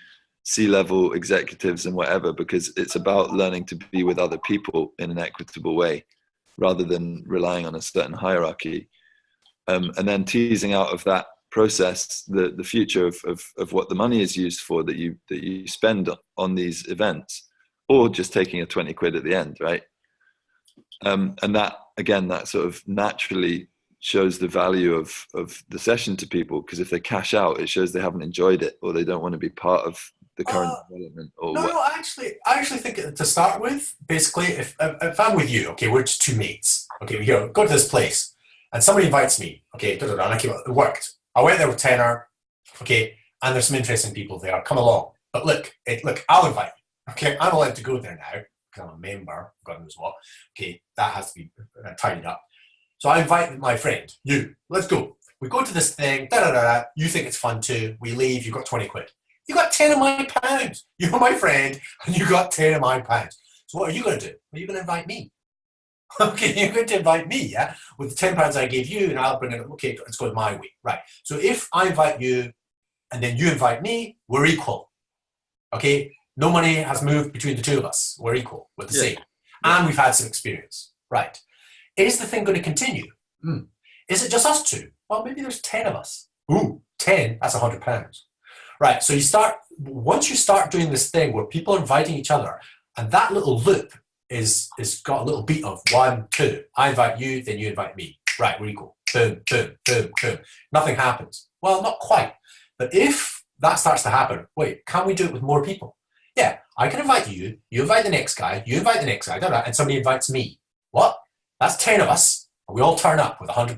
C-level executives and whatever, because it's about learning to be with other people in an equitable way rather than relying on a certain hierarchy. And then teasing out of that process the future of what the money is used for that you spend on these events, or just taking a 20 quid at the end, right? And that, again, that sort of naturally shows the value of the session to people, because if they cash out, it shows they haven't enjoyed it or they don't want to be part of the current development. I actually think to start with, basically, if I'm with you, okay, we're just two mates, okay, we go to this place and somebody invites me, okay, and I came out, it worked. I went there with tenner, okay, and there's some interesting people there. Come along. But look, I'll invite you. Okay, I'm allowed to go there now because I'm a member. God knows what. Okay, that has to be tidied up. So I invite my friend, you. Let's go. We go to this thing. You think it's fun too. We leave. You got 20 quid. You got 10 of my pounds. You're my friend, and you got 10 of my pounds. So what are you going to do? Are you going to invite me? Okay, you're going to invite me, yeah? With the £10 I gave you, and I'll bring it, okay, let's go my way. Right. So if I invite you, and then you invite me, we're equal. Okay? No money has moved between the two of us. We're equal. We're the same. Yeah. And we've had some experience. Right. Is the thing going to continue? Is it just us two? Well, maybe there's 10 of us. Ooh, 10, that's £100. Right, so once you start doing this thing where people are inviting each other, and that little loop is got a little beat of 1, 2. I invite you, then you invite me. Right, we're equal. Boom, boom, boom, boom. Nothing happens. Well, not quite. But if that starts to happen, wait, can we do it with more people? Yeah, I can invite you, you invite the next guy, you invite the next guy, and somebody invites me. What? That's 10 of us, and we all turn up with £100.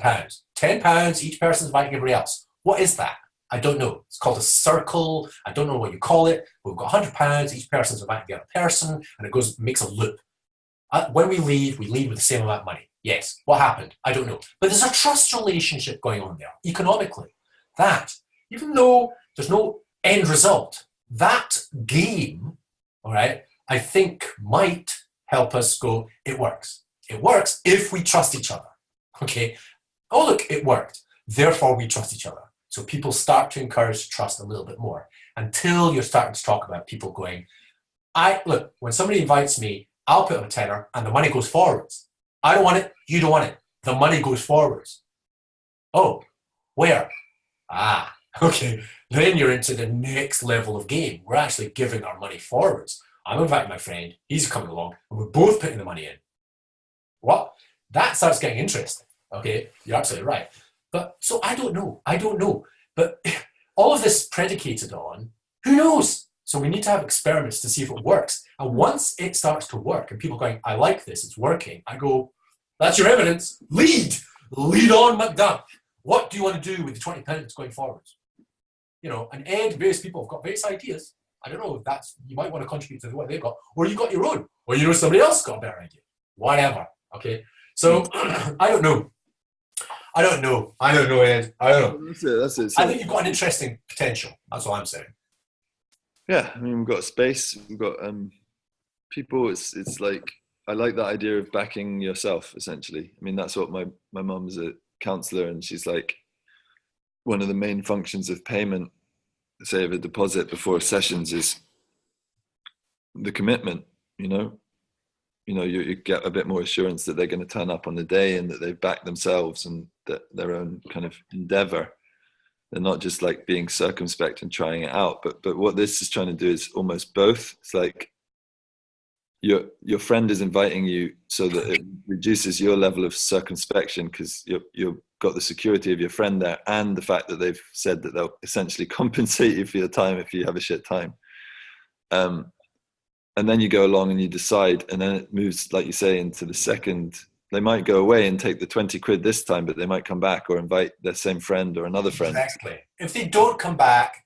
£10, each person's inviting everybody else. What is that? I don't know. It's called a circle. I don't know what you call it. We've got £100. Each person's about the other person, and it makes a loop. When we leave with the same amount of money. Yes. What happened? I don't know. But there's a trust relationship going on there, economically. That, even though there's no end result, that game, all right, I think might help us go, it works. It works if we trust each other. Okay. Oh, look, it worked. Therefore, we trust each other. So people start to encourage trust a little bit more until you're starting to talk about people going, look, when somebody invites me, I'll put up a tenner and the money goes forwards. I don't want it. You don't want it. The money goes forwards. Oh, where? Ah, okay. Then you're into the next level of game. We're actually giving our money forwards. I'm inviting my friend. He's coming along and we're both putting the money in. What? That starts getting interesting. Okay, you're absolutely right. But so I don't know. But all of this predicated on, who knows? So we need to have experiments to see if it works. And once it starts to work and people going, I like this, it's working, I go, that's your evidence. Lead on, McDuff. What do you want to do with the £20 going forwards? And Ed, various people have got various ideas. I don't know if you might want to contribute to what they've got, or you got your own, or somebody else got a better idea. Whatever. Okay. So I don't know, Ed. I don't know. That's it. I think you've got an interesting potential. That's what I'm saying. Yeah, I mean, we've got space. We've got people. It's like, I like that idea of backing yourself, essentially. I mean, that's what my mum's a counsellor, and she's like, one of the main functions of payment, say of a deposit before sessions, is the commitment. You get a bit more assurance that they're going to turn up on the day and that they've backed themselves and that their own kind of endeavor. They're not just like being circumspect and trying it out. But what this is trying to do is almost both. It's like your friend is inviting you so that it reduces your level of circumspection because you've got the security of your friend there and the fact that they've said that they'll essentially compensate you for your time if you have a shit time. And then you go along and you decide, and then it moves, like you say, into the second. They might go away and take the 20 quid this time, but they might come back or invite their same friend or another friend. Exactly. If they don't come back,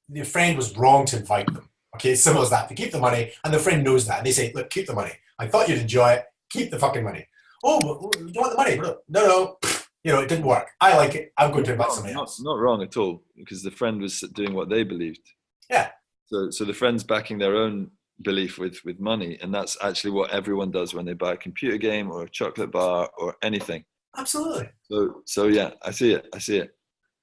your friend was wrong to invite them. Okay, it's simple as that. They keep the money, and the friend knows that. And they say, look, keep the money. I thought you'd enjoy it. Keep the fucking money. Oh, but you don't want the money? No. It didn't work. I like it. I'm going to invite somebody else. Not wrong at all, because the friend was doing what they believed. Yeah. So the friend's backing their own belief with money, and that's actually what everyone does when they buy a computer game or a chocolate bar or anything. Absolutely. So yeah, I see it.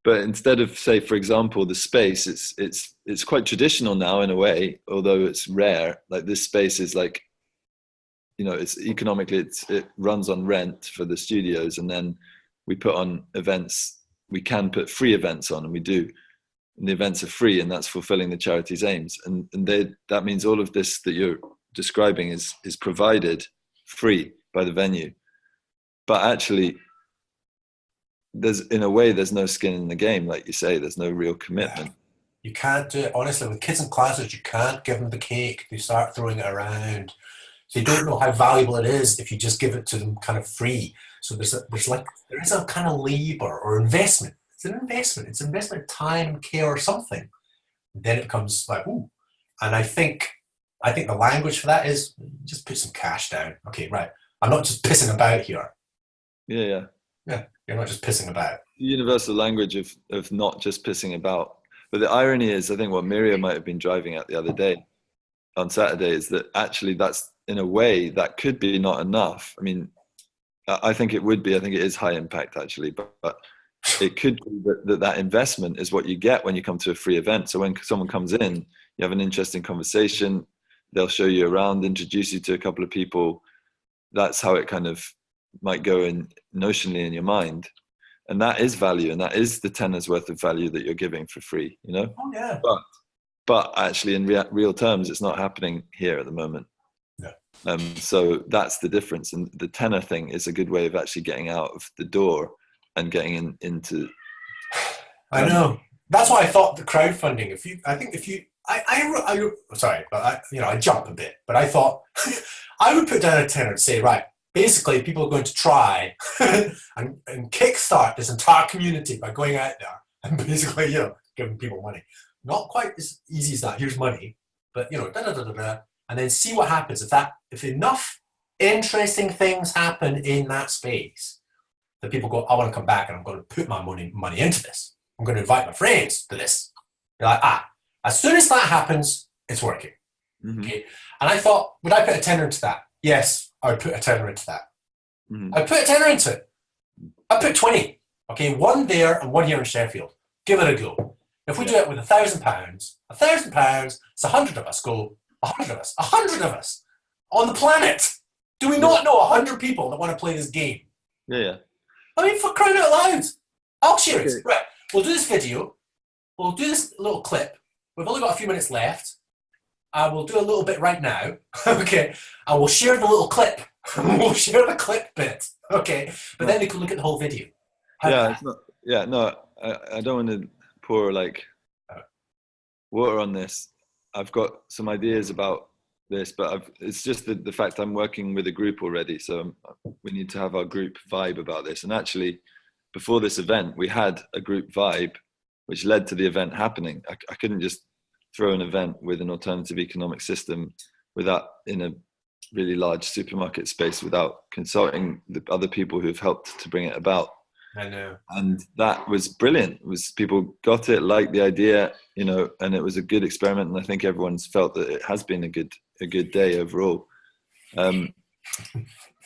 But instead of, say, for example, the space, it's quite traditional now in a way, although it's rare. Like this space is like, it's economically, it runs on rent for the studios, and then we put on events. We can put free events on, and we do. And the events are free, and that's fulfilling the charity's aims. And that means all of this that you're describing is provided free by the venue. But actually, there's no skin in the game, like you say. There's no real commitment. You can't do it. Honestly, with kids in classes, you can't give them the cake. They start throwing it around. They don't know how valuable it is if you just give it to them kind of free. So there is a kind of labor or investment. It's an investment. It's investment of time, care, or something. And then it becomes like, ooh. And I think the language for that is just put some cash down. Okay, right. I'm not just pissing about here. Yeah. You're not just pissing about. The universal language of not just pissing about. But the irony is, I think what Miriam might have been driving at the other day on Saturday is that actually that's, in a way, that could be not enough. I mean, I think it would be. I think it is high impact, actually. But it could be that investment is what you get when you come to a free event. So when someone comes in, you have an interesting conversation. They'll show you around, introduce you to a couple of people. That's how it kind of might go in notionally in your mind. And that is value, and that is the tenner's worth of value that you're giving for free, Oh, yeah. But actually, in real terms, it's not happening here at the moment. Yeah. So that's the difference. And the tenner thing is a good way of actually getting out of the door and getting into. I know. That's why I thought the crowdfunding. I jump a bit, but I thought I would put down a tenner and say, right, basically people are going to try and kickstart this entire community by going out there and basically, giving people money. Not quite as easy as that. Here's money, but you know, and then see what happens. If enough interesting things happen in that space, that people go, I want to come back and I'm going to put my money into this. I'm going to invite my friends to this. You're like, as soon as that happens, it's working. Mm-hmm. Okay. And I thought, would I put a tenner into that? Yes, I would put a tenner into that. Mm-hmm. I put a tenner into it. I put 20. Okay, one there and one here in Sheffield. Give it a go. If we do it with £1,000, it's 100 of us go, 100 of us on the planet. Do we not know 100 people that want to play this game? Yeah. I mean, for crying out loud. I'll share it. Right, we'll do this video. We'll do this little clip. We've only got a few minutes left. I will do a little bit right now. Okay, and we'll share the little clip. We'll share the clip bit. Okay, but then they can look at the whole video. It's not. Yeah, no, I don't want to pour like water on this. I've got some ideas about this, but it's just the fact I'm working with a group already, so we need to have our group vibe about this. And actually, before this event, we had a group vibe, which led to the event happening. I couldn't just throw an event with an alternative economic system without in a really large supermarket space without consulting the other people who've helped to bring it about. I know. And that was brilliant. It was people got it, liked the idea, you know, and it was a good experiment. And I think everyone's felt that it has been a good day overall. But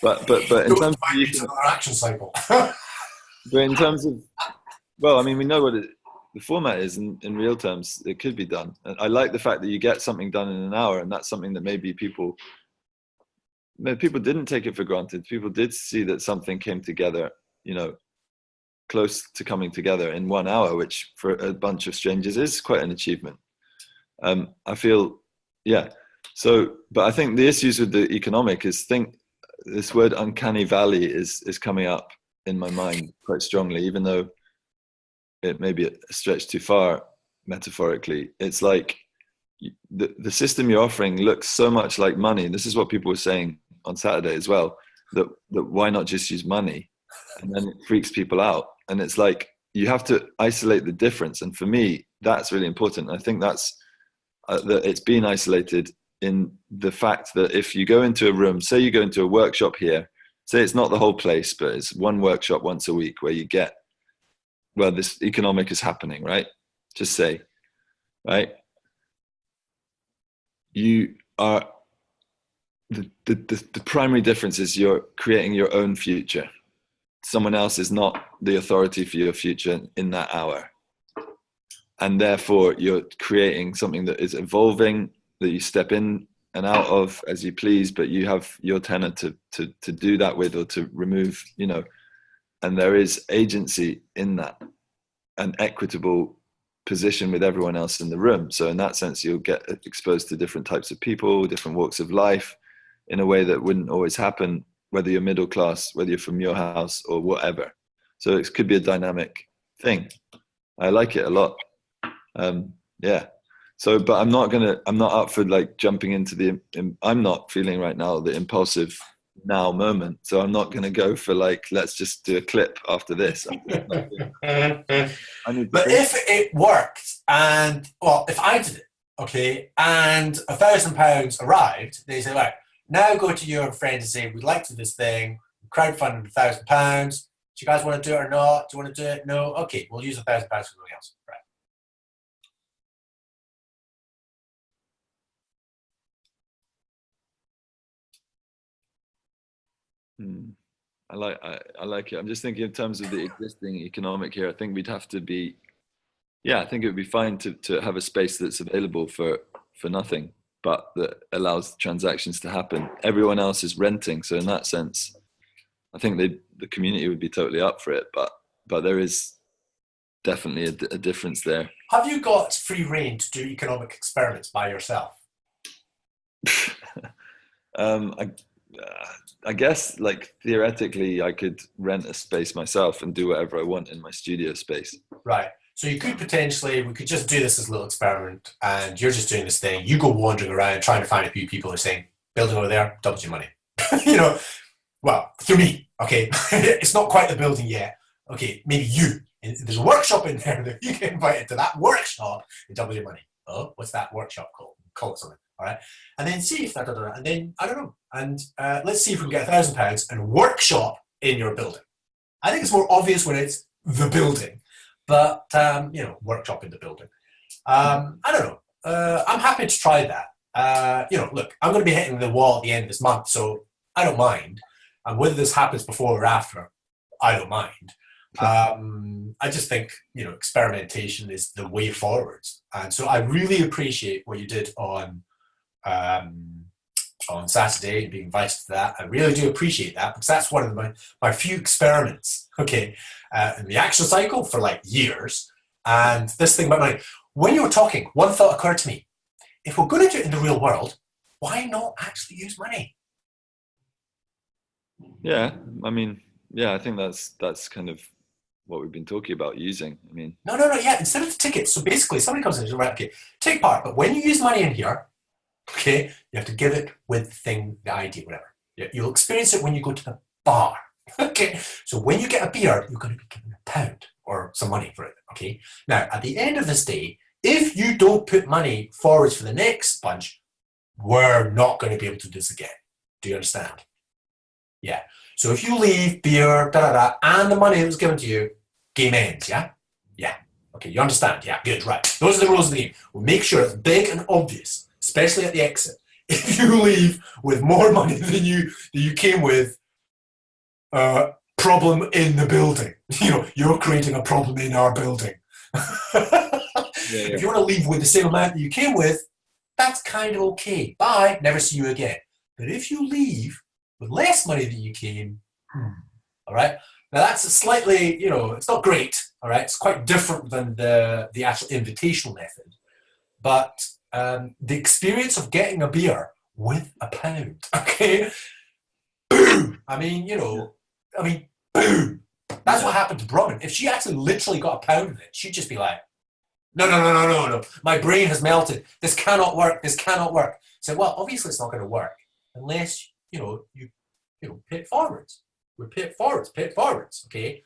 in terms of our action cycle. But in terms of, well, I mean, we know what the format is in real terms. It could be done. And I like the fact that you get something done in an hour, and that's something that maybe people didn't take it for granted. People did see that something came together, you know, close to coming together in 1 hour, which for a bunch of strangers is quite an achievement. I feel, So, but I think the issues with the economic this word uncanny valley is coming up in my mind quite strongly, even though it may be a stretch too far metaphorically. It's like the system you're offering looks so much like money. This is what people were saying on Saturday as well, that why not just use money? And then it freaks people out. And it's like, you have to isolate the difference. And for me, that's really important. I think that's that it's been isolated in the fact that if you go into a room, say you go into a workshop here, say it's not the whole place, but it's one workshop once a week where you get, well, this economic is happening, right? Just say, right? You are, the primary difference is you're creating your own future. Someone else is not the authority for your future in that hour. And therefore you're creating something that is evolving, that you step in and out of as you please, but you have your tenor to do that with, or to remove, you know, and there is agency in that, an equitable position with everyone else in the room. So in that sense, you'll get exposed to different types of people, different walks of life in a way that wouldn't always happen, whether you're middle class, whether you're from your house or whatever. So it could be a dynamic thing. I like it a lot. So, but I'm not up for like jumping into I'm not feeling right now the impulsive now moment. So I'm not going to go for like, let's just do a clip after this. But if it worked, and well, if I did it, okay, and £1,000 arrived, they say, right, now go to your friends and say, we'd like to do this thing, crowdfunded £1,000. Do you guys want to do it or not? Do you want to do it? No? Okay, we'll use £1,000 for something else. Right. I like it. I'm just thinking in terms of the existing economic here. I think we'd have to be, I think it would be fine to have a space that's available for nothing, but that allows transactions to happen. Everyone else is renting, so in that sense, I think the community would be totally up for it. But there is definitely a difference there. Have you got free reign to do economic experiments by yourself? I guess, like, theoretically, I could rent a space myself and do whatever I want in my studio space. Right. So you could potentially, we could just do this as a little experiment, and you're just doing this thing. You go wandering around trying to find a few people who are saying, building over there, doubles your money. You know, well, through me, okay? It's not quite the building yet. Okay, maybe you there's a workshop in there that you get invited to that workshop and double your money. Oh, what's that workshop called? Call it something. All right. And then see if and then I don't know. And let's see if we can get £1,000 and workshop in your building. I think it's more obvious when it's the building, but workshop in the building. I don't know. I'm happy to try that. Look, I'm going to be hitting the wall at the end of this month, so I don't mind. And whether this happens before or after, I don't mind. I just think, experimentation is the way forwards. And so I really appreciate what you did on Saturday and being invited to that. I really do appreciate that, because that's one of my few experiments, in the action cycle for like years. And this thing about money, when you were talking, one thought occurred to me. If we're going to do it in the real world, why not actually use money? Yeah, I mean, I think that's kind of what we've been talking about using. I mean, no, yeah. Instead of the tickets, so basically, somebody comes in and says, right, okay, take part, but when you use money in here, you have to give it with the thing, the ID, whatever. You'll experience it when you go to the bar. Okay, so when you get a beer, you're going to be given £1 or some money for it. Okay, now at the end of this day, if you don't put money forwards for the next bunch, we're not going to be able to do this again. Do you understand? Yeah. So if you leave beer, and the money that was given to you, game ends. Yeah. Yeah. Okay, you understand? Yeah. Good. Right. Those are the rules of the game. We'll make sure it's big and obvious, especially at the exit. If you leave with more money than you came with, problem in the building. You're creating a problem in our building. If you want to leave with the same amount that you came with, that's kind of okay. Bye. Never see you again. But if you leave with less money than you came, all right. Now that's a slightly, it's not great. All right. It's quite different than the actual invitational method. But the experience of getting a beer with £1, okay? Boom. Boom. That's what happened to Bronwyn. If she actually literally got £1 of it, she'd just be like, no. My brain has melted. This cannot work. This cannot work. So, well, obviously it's not going to work unless, you pay it forwards. We pay it forwards, okay?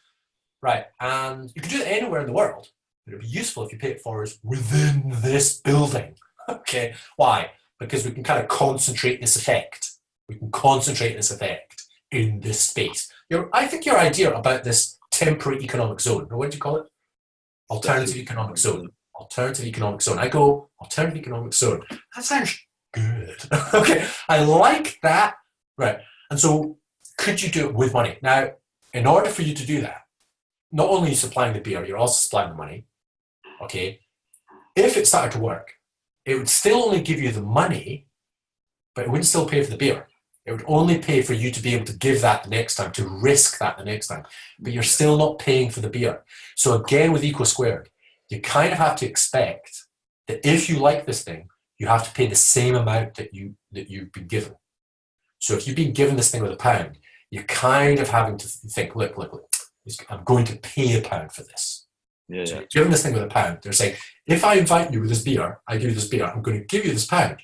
Right, and you can do it anywhere in the world, but it'd be useful if you pay it forwards within this building, okay? Why? Because we can kind of concentrate this effect. We can concentrate this effect in this space. I think your idea about this temporary economic zone, or what do you call it? Alternative economic zone. Alternative economic zone. I go, alternative economic zone. That sounds good. Okay, I like that. Right, and so could you do it with money? Now, in order for you to do that, not only are you supplying the beer, you're also supplying the money. Okay, if it started to work, it would still only give you the money, but it wouldn't still pay for the beer. It would only pay for you to be able to give that the next time, to risk that the next time. But you're still not paying for the beer. So again, with Eco Squared, you kind of have to expect that if you like this thing, you have to pay the same amount that you've been given. So if you've been given this thing with £1, you're kind of having to think, look, I'm going to pay £1 for this. Yeah, so you're given this thing with £1. They're saying, if I invite you with this beer, I give you this beer, I'm going to give you this £1.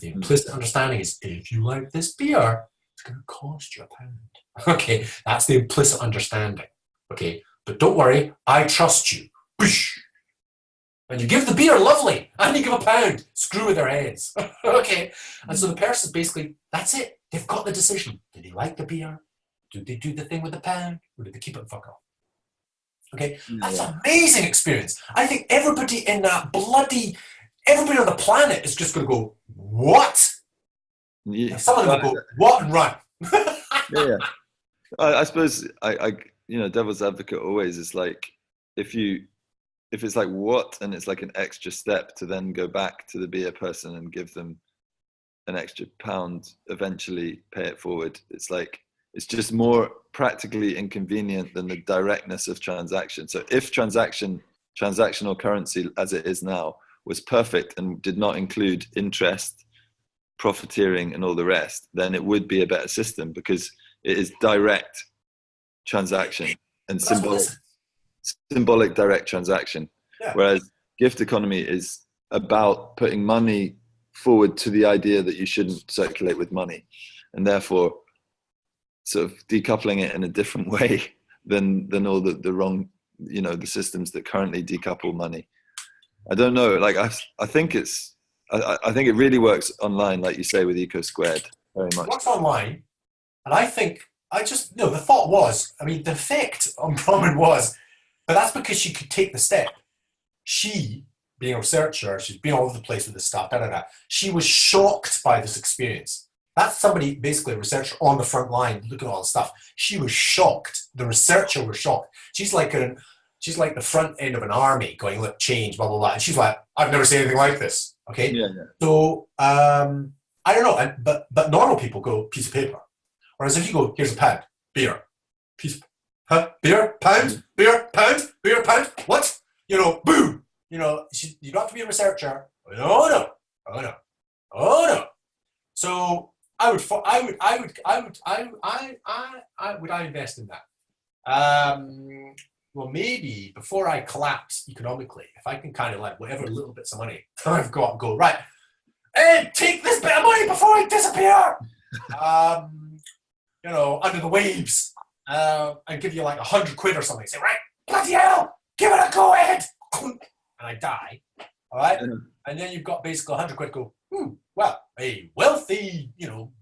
The implicit understanding is, if you like this beer, it's going to cost you £1. Okay, that's the implicit understanding. Okay, but don't worry, I trust you. Whoosh. And you give the beer, lovely, and you give £1. Screw with their heads. Okay, and so the person's basically, that's it. They've got the decision. Do they like the beer? Do they do the thing with the £1? Or do they keep it and fuck off? Okay, that's an amazing experience. I think everybody on the planet is just going to go, what? Yeah. Some of them will go, what, and run. Yeah. I suppose devil's advocate always is like, if it's like what, and it's like an extra step to then go back to the beer person and give them an extra £1, eventually pay it forward. It's like, it's just more practically inconvenient than the directness of transaction. So if transactional currency as it is now was perfect and did not include interest, profiteering, and all the rest, then it would be a better system, because it is direct transaction and symbolic direct transaction. Yeah. Whereas gift economy is about putting money forward to the idea that you shouldn't circulate with money, and therefore sort of decoupling it in a different way than all the wrong you know, the systems that currently decouple money. I don't know. Like I think I think it really works online, like you say, with Eco Squared very It much. works online, and I think the thought was, I mean, the effect on Bronwyn was, but that's because she could take the step. She, being a researcher, she's been all over the place with this stuff. She was shocked by this experience. That's somebody, basically a researcher on the front line, looking at all the stuff. She was shocked. The researcher was shocked. She's like the front end of an army going, look, change, blah, blah, blah. And she's like, I've never seen anything like this. Okay. Yeah. So, I don't know. But normal people go, piece of paper. Whereas if you go, here's a pound, beer, piece of, beer, pound, beer, pound, beer, pound, what? You know, boom. You know, you don't have to be a researcher. Oh no. So I would invest in that? Well, maybe before I collapse economically, if I can kind of like whatever little bits of money I've got and go, right, hey, take this bit of money before I disappear. You know, under the waves, and give you like 100 quid or something. Say, right, bloody hell, give it a go ahead. And I die. All right. And then you've got basically 100 quid go, well, a wealthy, you know,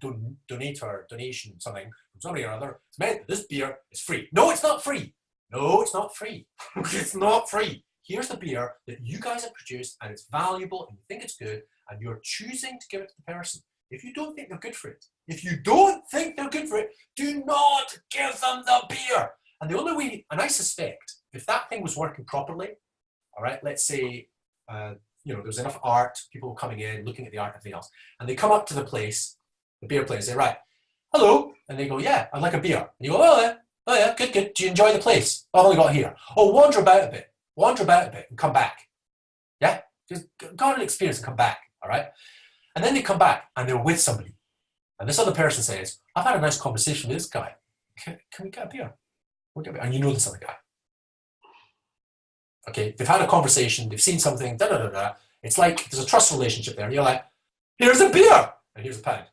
donation, something from somebody or other, it's meant that this beer is free. No, it's not free. No, it's not free. It's not free. Here's the beer that you guys have produced, and it's valuable, and you think it's good, and you're choosing to give it to the person. If you don't think they're good for it, do not give them the beer. And the only way, and I suspect, if that thing was working properly, all right, let's say, you know, there's enough art, people coming in, looking at the art and everything else, and they come up to the place, the beer place, say, right, hello, and they go, yeah, I'd like a beer. And you go, oh yeah, good. Do you enjoy the place? I've only got here. Oh, wander about a bit and come back. Yeah, just go on an experience and come back, all right? And then they come back and they're with somebody. And this other person says, I've had a nice conversation with this guy. Can we get a beer? And you know this other guy. Okay, they've had a conversation, they've seen something, It's like there's a trust relationship there. And you're like, here's a beer, and here's a pound.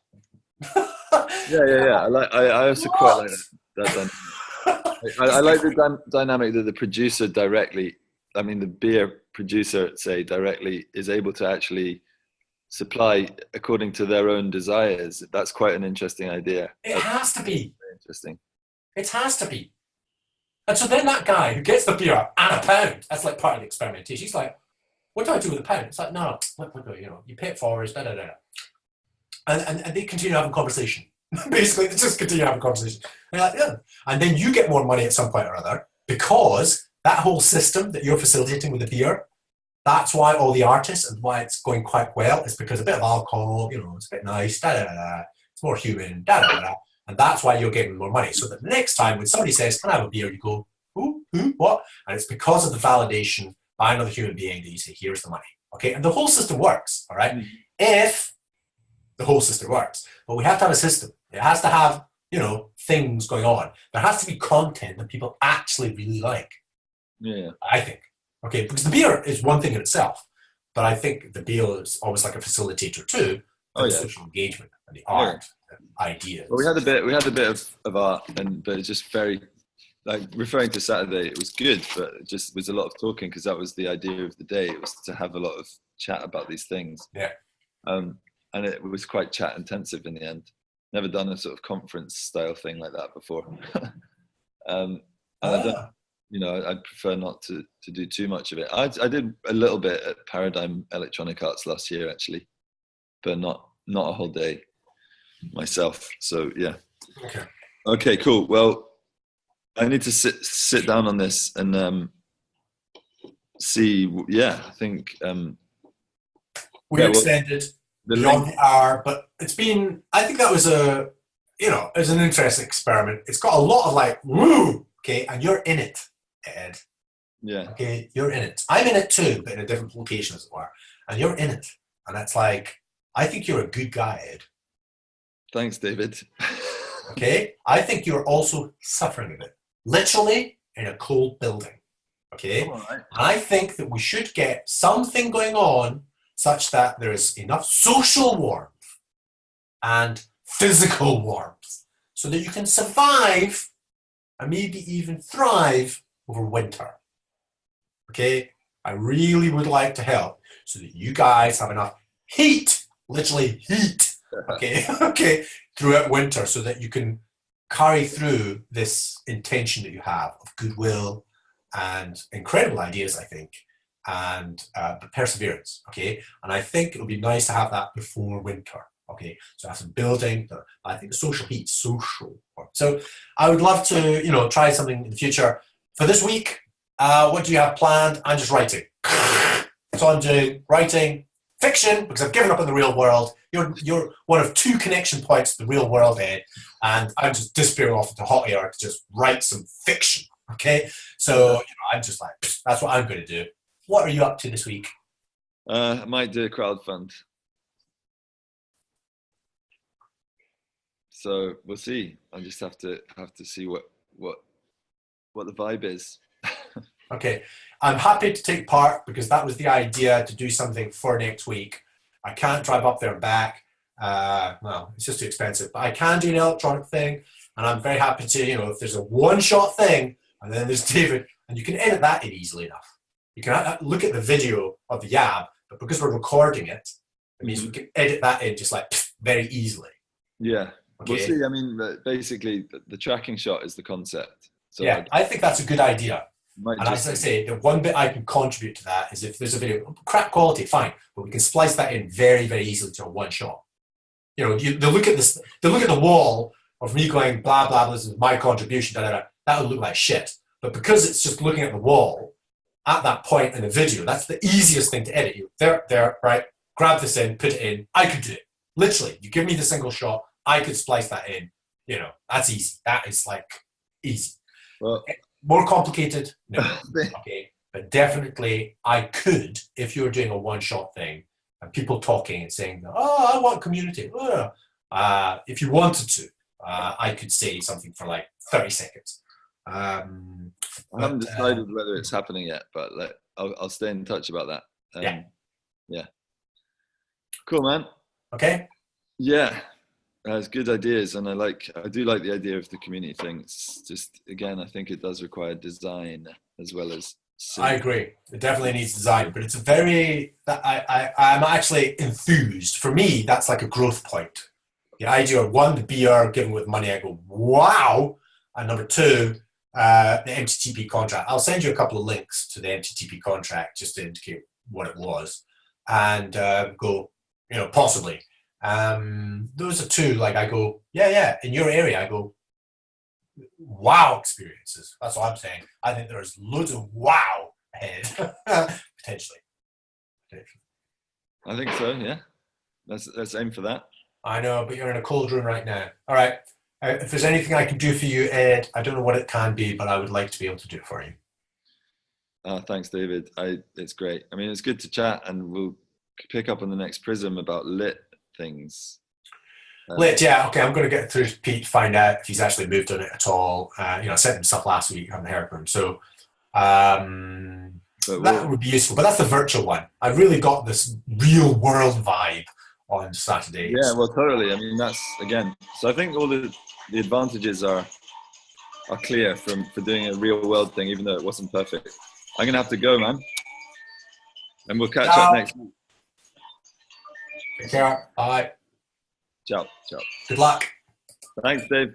Yeah. I also quite like that dynamic. I like the dynamic that the producer directly, I mean, the beer producer, say, directly is able to actually supply according to their own desires. That's quite an interesting idea. It has to be. Very interesting. It has to be. And so then that guy who gets the beer and a pound, that's like part of the experimentation. He's like, what do I do with a pound? It's like, no, you know, you pay it forward, And they continue having conversation. Basically, they just continue having conversation. And you're like, yeah. And then you get more money at some point or other because that whole system that you're facilitating with the beer, that's why all the artists and why it's going quite well is because a bit of alcohol, you know, it's a bit nice, it's more human, and that's why you're getting more money. So that the next time when somebody says, can I have a beer? You go, who, what? And it's because of the validation by another human being that you say, here's the money. Okay, and the whole system works, all right? If the whole system works. But we have to have a system. It has to have, you know, things going on. There has to be content that people actually really like. Yeah. I think. Okay, because the beer is one thing in itself, but I think the beer is almost like a facilitator too for the social engagement and the art and ideas. Well, we had a bit of art, but it's just very, like, referring to Saturday, it was good, but it just was a lot of talking because that was the idea of the day. It was to have a lot of chat about these things. Yeah. And it was quite chat intensive in the end. Never done a sort of conference style thing like that before. And I don't, you know, I'd prefer not to do too much of it. I did a little bit at Paradigm Electronic Arts last year, actually, but not a whole day myself. So yeah. Okay, cool. Well, I need to sit down on this and see. Yeah, I think we extended beyond the hour, but it's been. I think that was it was an interesting experiment. It's got a lot of like, woo, okay, and you're in it, Ed. Yeah. Okay, you're in it. I'm in it too, but in a different location, as it were. And you're in it, and it's like, I think you're a good guy, Ed. Thanks, David. Okay, I think you're also suffering in it, literally in a cold building. Okay, right. I think that we should get something going on such that there is enough social warmth and physical warmth so that you can survive and maybe even thrive over winter. Okay, I really would like to help so that you guys have enough heat, literally heat, okay, okay, throughout winter, so that you can carry through this intention that you have of goodwill and incredible ideas, I think, and perseverance, okay. And I think it would be nice to have that before winter. Okay, so have some building. I think social heat, social. So I would love to, try something in the future. For this week, what do you have planned? I'm just writing. So I'm doing writing fiction because I've given up on the real world. You're one of two connection points to the real world, Ed, and I'm just disappearing off into hot air to just write some fiction. Okay, so I'm just like, that's what I'm going to do. What are you up to this week? I might do a crowdfund. So we'll see. I just have to see what the vibe is. Okay, I'm happy to take part because that was the idea, to do something for next week. I can't drive up there and back. Well, it's just too expensive. But I can do an electronic thing, and I'm very happy to, if there's a one-shot thing, and then there's David, and you can edit that in easily enough. You can look at the video of the Yab, but because we're recording it, it means we can edit that in just like very easily. Yeah. Okay. We'll see. I mean, basically, the tracking shot is the concept. So yeah, I think that's a good idea. And as I say, the one bit I can contribute to that is if there's a video, crap quality, fine, but we can splice that in very, very easily to a one shot. They look at this, they look at the wall of me going, blah, blah, blah, this is my contribution, da, da, da. That would look like shit. But because it's just looking at the wall at that point in the video, that's the easiest thing to edit. You there, right? Grab this in, put it in. I could do it. Literally, you give me the single shot, I could splice that in. That's easy. That is like easy. Well, more complicated? No. Okay. But definitely I could, if you were doing a one-shot thing and people talking and saying, oh, I want community. If you wanted to, I could say something for like 30 seconds. I haven't decided whether it's happening yet, but I'll stay in touch about that. Yeah. Cool, man. Okay. Yeah. It's good ideas, and I do like the idea of the community thing. It's just, again, I think it does require design as well as I agree. It definitely needs design, but it's I'm actually enthused. For me, that's like a growth point. The idea of one, the BR given with money, I go, wow. And number two, the MTTP contract. I'll send you a couple of links to the MTTP contract just to indicate what it was, and go, possibly. Those are two, like I go, yeah, in your area, I go, wow experiences. That's what I'm saying. I think there's loads of wow ahead, potentially. I think so, yeah. Let's aim for that. I know, but you're in a cold room right now. All right. If there's anything I can do for you, Ed, I don't know what it can be, but I would like to be able to do it for you. Thanks, David. It's great. I mean, it's good to chat, and we'll pick up on the next Prism about lit things. Lit, yeah, okay. I'm going to get through to Pete, find out if he's actually moved on it at all. I sent him stuff last week. I haven't heard from him, so that would be useful. But that's the virtual one. I really got this real world vibe on Saturday. Yeah, well, totally. I mean, that's, again. So I think all the advantages are clear for doing a real world thing, even though it wasn't perfect. I'm gonna have to go, man, and we'll catch up next week. Take care. Bye. Ciao. Good luck. Thanks, Dave.